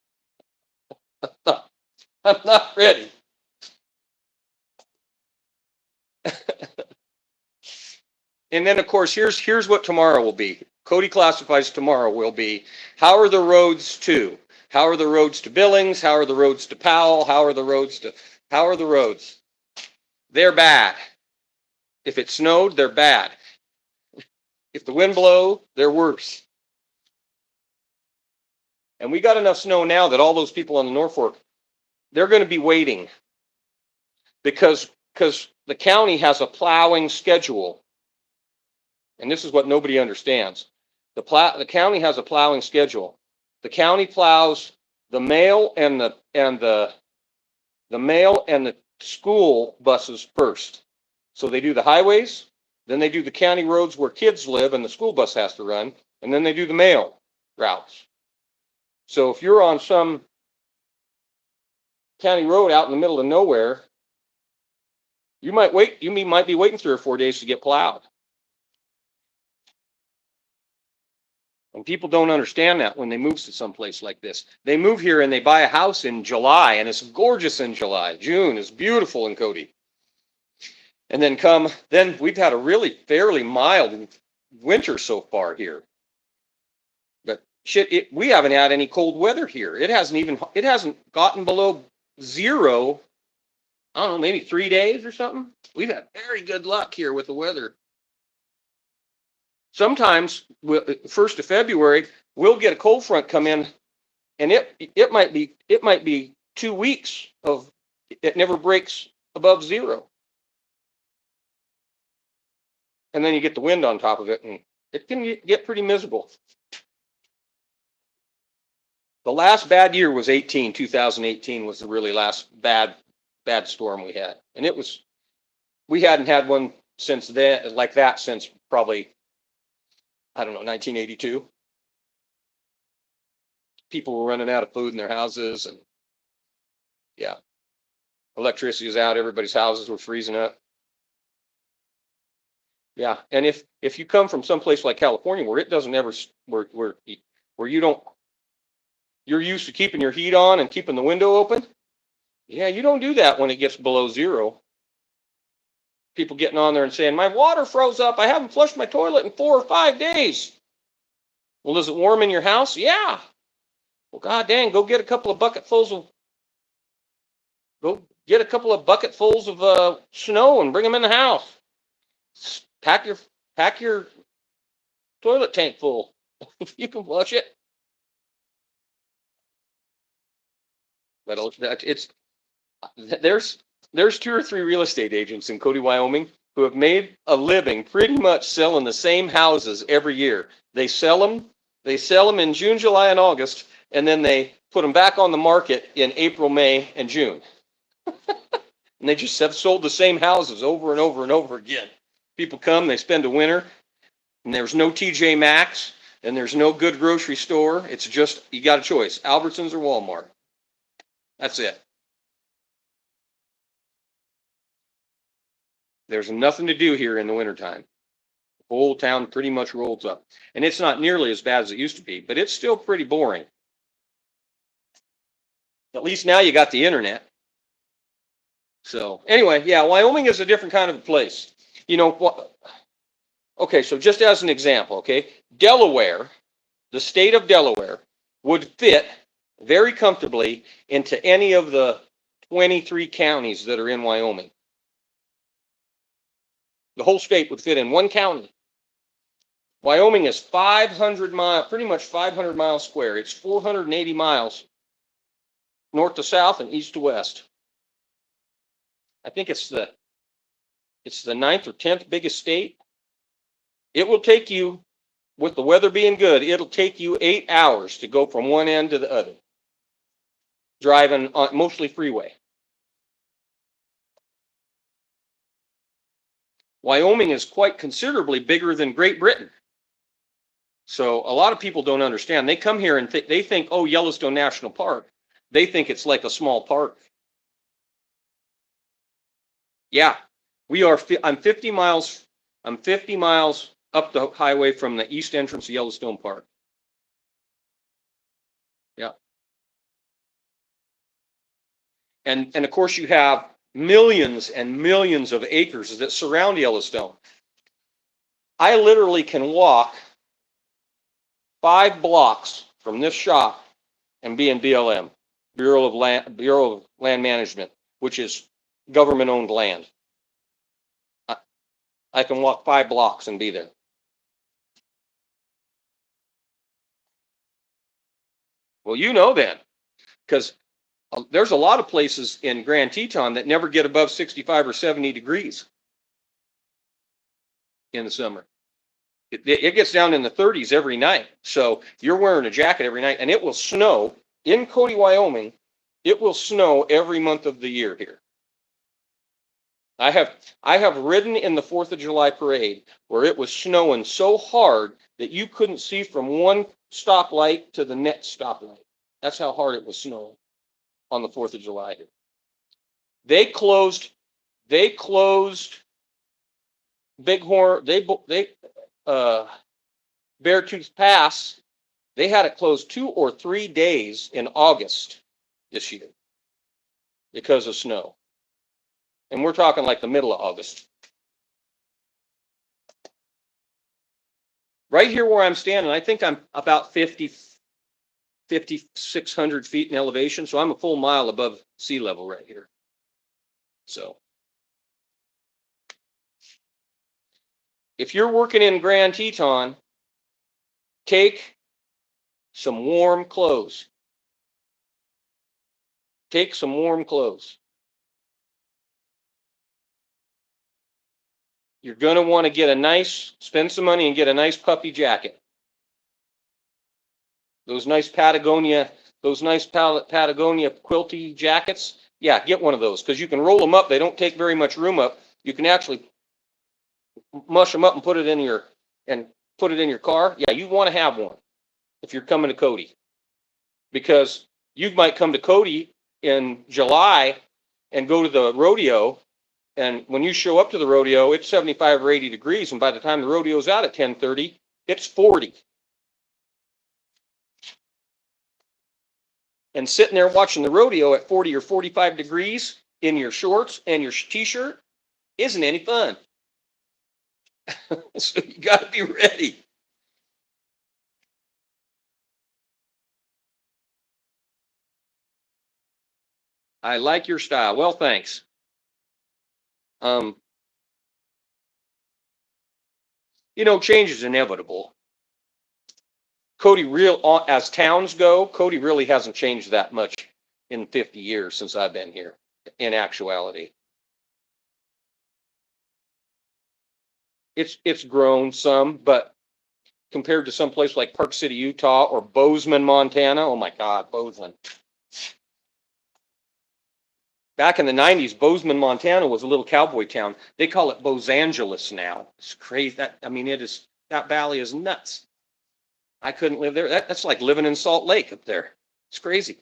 I'm not ready. And then, of course, here's what tomorrow will be. Cody Classifieds tomorrow will be, how are the roads to? How are the roads to Billings? How are the roads to Powell? How are the roads? They're bad. If it snowed, they're bad. If the wind blows, they're worse. And we got enough snow now that all those people on the North Fork, they're going to be waiting. Because because the county has a plowing schedule, and this is what nobody understands. The county has a plowing schedule. The county plows the mail and the mail and the school buses first. So they do the highways, then they do the county roads where kids live and the school bus has to run, and then they do the mail routes. So if you're on some county road out in the middle of nowhere, you might be waiting 3 or 4 days to get plowed. And people don't understand that when they move to some place like this. They move here and they buy a house in July, and it's gorgeous in July. June is beautiful in Cody. And then we've had a really fairly mild winter so far here. But we haven't had any cold weather here. It hasn't gotten below zero, I don't know, maybe 3 days or something. We've had very good luck here with the weather. Sometimes, 1st of February, we'll get a cold front come in, and it might be 2 weeks of it never breaks above zero. And then you get the wind on top of it, and it can get pretty miserable. The last bad year was 2018 was the really last bad storm we had. And we hadn't had one since then, like that, since probably, I don't know, 1982. People were running out of food in their houses, and yeah, electricity was out. Everybody's houses were freezing up. Yeah, and if you come from someplace like California where it doesn't ever where you're used to keeping your heat on and keeping the window open. Yeah, you don't do that when it gets below zero. People getting on there and saying, my water froze up. I haven't flushed my toilet in 4 or 5 days. Well, is it warm in your house? Yeah. Well, god dang, go get a couple of bucketfuls of snow and bring them in the house. Pack your toilet tank full if you can flush it. But there's 2 or 3 real estate agents in Cody, Wyoming, who have made a living pretty much selling the same houses every year. They sell them in June, July, and August, and then they put them back on the market in April, May, and June. And they just have sold the same houses over and over and over again. People come, they spend a winter, and there's no TJ Maxx, and there's no good grocery store. It's just, you got a choice, Albertsons or Walmart. That's it. There's nothing to do here in the wintertime. The whole town pretty much rolls up. And it's not nearly as bad as it used to be, but it's still pretty boring. At least now you got the internet. So anyway, yeah, Wyoming is a different kind of a place. You know what? Okay, so just as an example, okay, Delaware, the state of Delaware, would fit very comfortably into any of the 23 counties that are in Wyoming. The whole state would fit in one county. Wyoming is 500 miles, pretty much 500 miles square. It's 480 miles north to south and east to west. I think it's the 9th or 10th biggest state. It will take you, with the weather being good, it'll take you 8 hours to go from one end to the other, driving on mostly freeway. Wyoming is quite considerably bigger than Great Britain. So a lot of people don't understand. They come here and they think, oh, Yellowstone National Park. They think it's like a small park. Yeah, I'm 50 miles up the highway from the east entrance of Yellowstone Park. Yeah. And of course you have millions and millions of acres that surround Yellowstone. I literally can walk 5 blocks from this shop and be in BLM, Bureau of Land Management, which is government-owned land. I can walk 5 blocks and be there. Well, you know then, because There's a lot of places in Grand Teton that never get above 65 or 70 degrees in the summer. It gets down in the 30s every night. So you're wearing a jacket every night, and it will snow in Cody, Wyoming. It will snow every month of the year here. I have ridden in the 4th of July parade where it was snowing so hard that you couldn't see from one stoplight to the next stoplight. That's how hard it was snowing on the 4th of July. They closed Bighorn, Beartooth Pass. They had it closed 2 or 3 days in August this year because of snow. And we're talking like the middle of August. Right here where I'm standing, I think I'm about 5,600 feet in elevation. So I'm a full mile above sea level right here. So if you're working in Grand Teton, take some warm clothes. Take some warm clothes. You're going to want to spend some money and get a nice puffy jacket. Those nice Patagonia quilty jackets. Yeah, get one of those because you can roll them up. They don't take very much room up. You can actually mush them up and put it in your car. Yeah, you want to have one if you're coming to Cody, because you might come to Cody in July and go to the rodeo, and when you show up to the rodeo, it's 75 or 80 degrees, and by the time the rodeo's out at 10:30, it's 40. And sitting there watching the rodeo at 40 or 45 degrees in your shorts and your t-shirt isn't any fun. So you got to be ready. I like your style. Well, thanks. Change is inevitable. As towns go, Cody really hasn't changed that much in 50 years since I've been here, in actuality. It's grown some, but compared to some place like Park City, Utah, or Bozeman, Montana, oh my God, Bozeman. Back in the 90s, Bozeman, Montana was a little cowboy town. They call it Bosangeles now. It's crazy. That valley is nuts. I couldn't live there. That's like living in Salt Lake up there. It's crazy.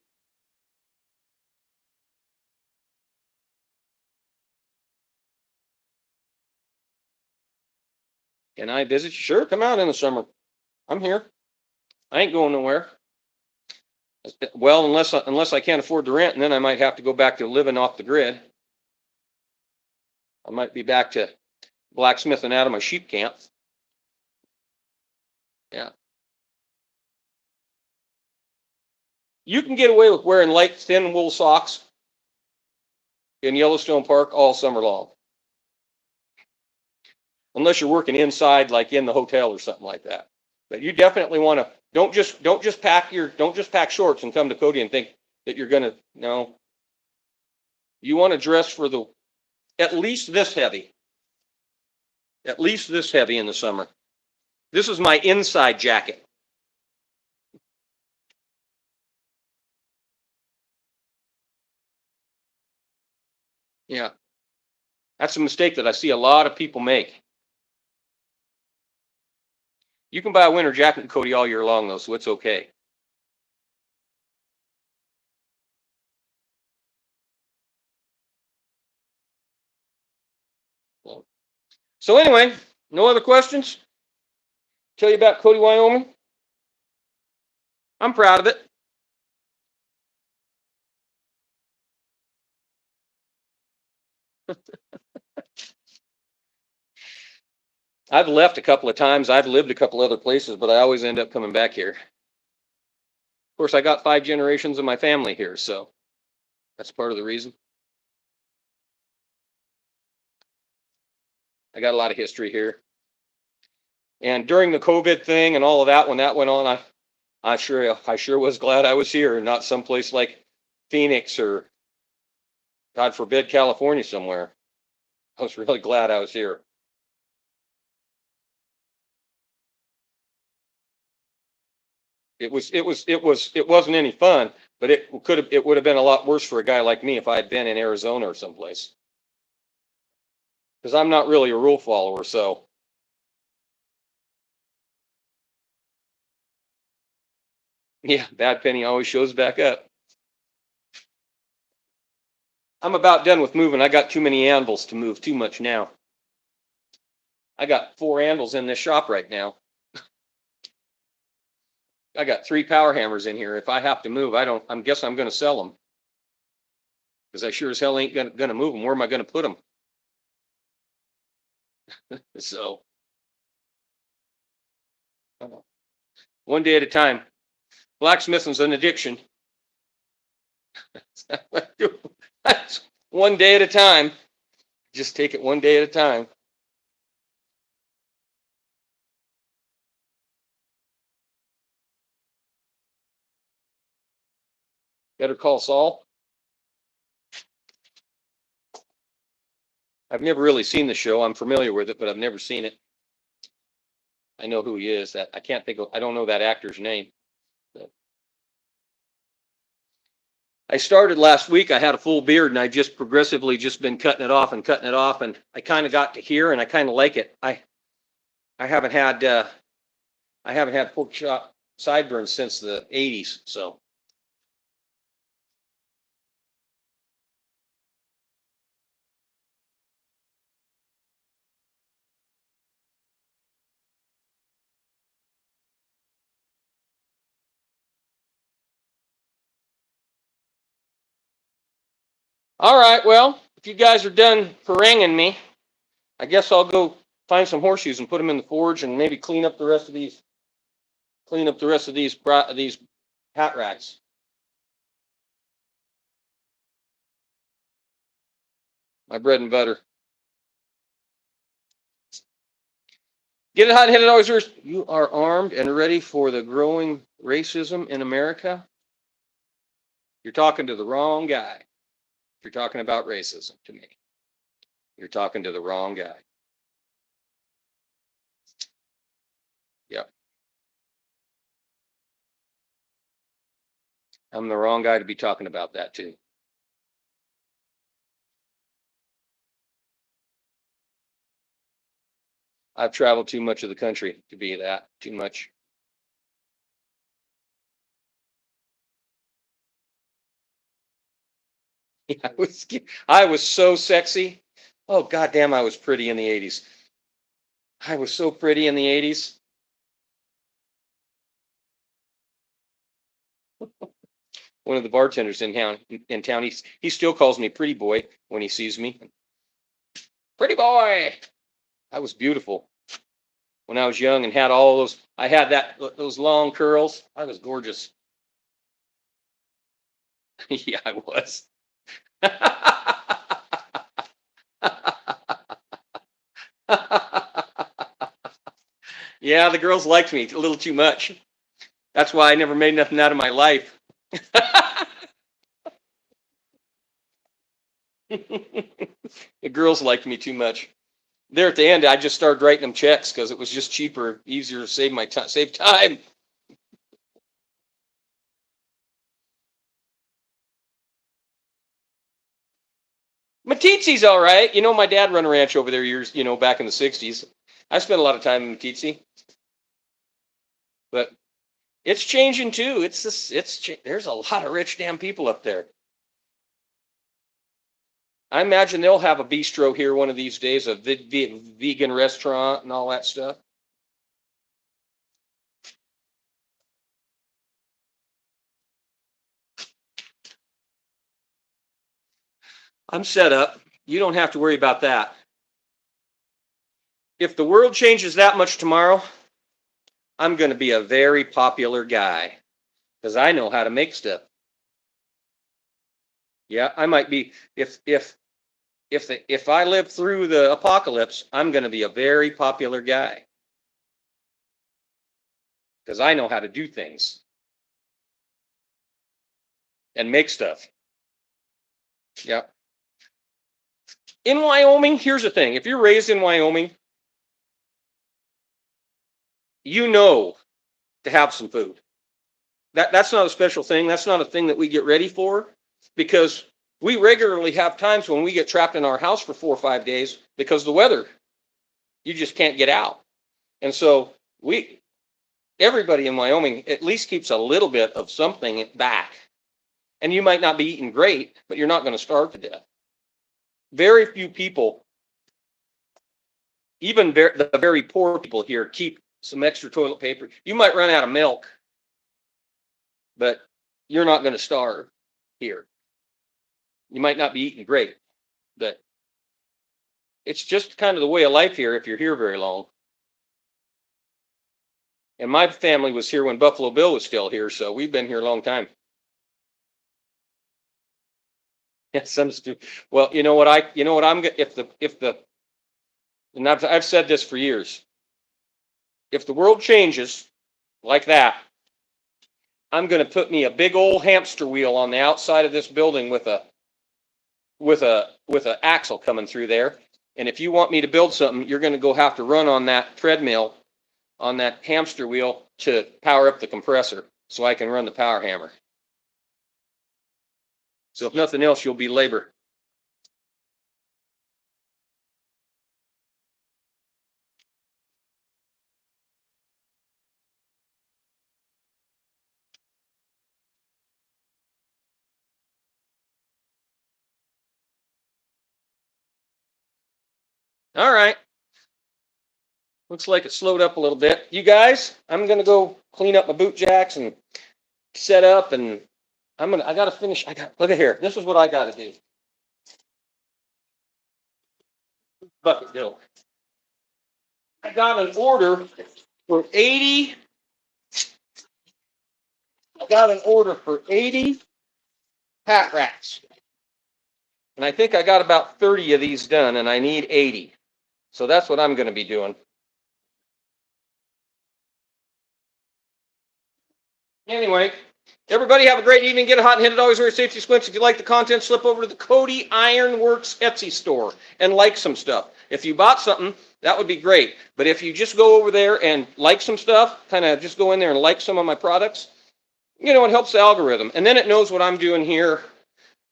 Can I visit you? Sure, come out in the summer. I'm here. I ain't going nowhere. Well, unless I can't afford the rent, and then I might have to go back to living off the grid. I might be back to blacksmithing out of my sheep camp. Yeah. You can get away with wearing light, thin wool socks in Yellowstone Park all summer long, unless you're working inside, like in the hotel or something like that. But you definitely want to don't just pack shorts and come to Cody and think that you're gonna. No, you want to dress for at least this heavy in the summer. This is my inside jacket. Yeah, that's a mistake that I see a lot of people make. You can buy a winter jacket in Cody all year long, though, so it's okay. So anyway, no other questions? Tell you about Cody, Wyoming? I'm proud of it. I've left a couple of times. I've lived a couple other places, but I always end up coming back here. Of course, I got 5 generations of my family here, so that's part of the reason. I got a lot of history here. And during the COVID thing and all of that, when that went on, I sure was glad I was here and not someplace like Phoenix or, God forbid, California somewhere. I was really glad I was here. It wasn't any fun, but it would have been a lot worse for a guy like me if I had been in Arizona or someplace. Because I'm not really a rule follower, so. Yeah, bad penny always shows back up. I'm about done with moving. I got too many anvils to move too much now. I got 4 anvils in this shop right now. I got 3 power hammers in here. If I have to move, I guess I'm going to sell them. Because I sure as hell ain't going to move them. Where am I going to put them? So, one day at a time. Blacksmithing's an addiction. One day at a time. Just take it one day at a time. Better call Saul. I've never really seen the show. I'm familiar with it, but I've never seen it. I know who he is. That I can't think of. I don't know that actor's name. But I started last week. I had a full beard, and I just progressively just been cutting it off, and I kind of got to here, and I kind of like it. I haven't had pork chop sideburns since the '80s, so. All right, well, if you guys are done haranguing me, I guess I'll go find some horseshoes and put them in the forge, and maybe clean up the rest of these these hat racks. My bread and butter. Get it hot and hit it always yours. You are armed and ready for the growing racism in America. You're talking to the wrong guy. If you're talking about racism to me, you're talking to the wrong guy. Yep. I'm the wrong guy to be talking about that too. I've traveled too much of the country to be that too much. I was so sexy. Oh goddamn, I was pretty in the '80s. I was so pretty in the '80s. One of the bartenders in town, he still calls me pretty boy when he sees me. Pretty boy. I was beautiful when I was young and had all those. I had those long curls. I was gorgeous. Yeah, I was. Yeah, the girls liked me a little too much. That's why I never made nothing out of my life. The girls liked me too much. There at the end, I just started writing them checks because it was just cheaper, easier to save time. Matizzi's all right. You know, my dad run a ranch over there years, back in the '60s. I spent a lot of time in Matizzi, but it's changing too. There's a lot of rich damn people up there. I imagine they'll have a bistro here one of these days, a vegan restaurant and all that stuff. I'm set up. You don't have to worry about that. If the world changes that much tomorrow, I'm going to be a very popular guy because I know how to make stuff. Yeah, I might be. If I live through the apocalypse, I'm going to be a very popular guy because I know how to do things and make stuff. Yeah. In Wyoming, here's the thing. If you're raised in Wyoming, you know to have some food. That's not a special thing. That's not a thing that we get ready for, because we regularly have times when we get trapped in our house for 4 or 5 days because the weather, you just can't get out. And so everybody in Wyoming at least keeps a little bit of something back. And you might not be eating great, but you're not going to starve to death. Very few people, even the very poor people here, keep some extra toilet paper. You might run out of milk, but you're not going to starve here. You might not be eating great, but it's just kind of the way of life here if you're here very long. And my family was here when Buffalo Bill was still here, so we've been here a long time. Yes, some stupid. Well, you know what I'm and I've said this for years. If the world changes like that, I'm going to put me a big old hamster wheel on the outside of this building with a axle coming through there. And if you want me to build something, you're going to go have to run on that treadmill, on that hamster wheel to power up the compressor so I can run the power hammer. So if nothing else, you'll be labor. All right. Looks like it slowed up a little bit. You guys, I'm going to go clean up my boot jacks and set up, and I got to finish. Look at here. This is what I got to do. Bucket dough. I got an order for 80. I got an order for 80 hat racks. And I think I got about 30 of these done, and I need 80. So that's what I'm going to be doing. Anyway, everybody have a great evening. Get hot and hit it. Always wear safety squints. If you like the content, slip over to the Cody Iron Works Etsy store and like some stuff. If you bought something, that would be great. But if you just go over there and like some stuff, kind of just go in there and like some of my products, it helps the algorithm. And then it knows what I'm doing here,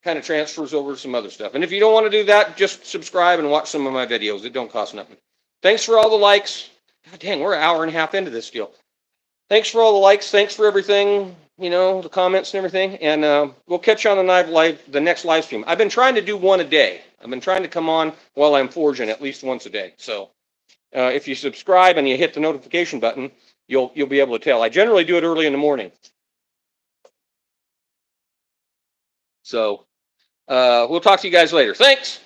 kind of transfers over to some other stuff. And if you don't want to do that, just subscribe and watch some of my videos. It don't cost nothing. Thanks for all the likes. God dang, we're an hour and a half into this deal. Thanks for all the likes. Thanks for everything, the comments and everything. And we'll catch you on the next live stream. I've been trying to do one a day. I've been trying to come on while I'm forging at least once a day. So if you subscribe and you hit the notification button, you'll be able to tell. I generally do it early in the morning. So we'll talk to you guys later. Thanks.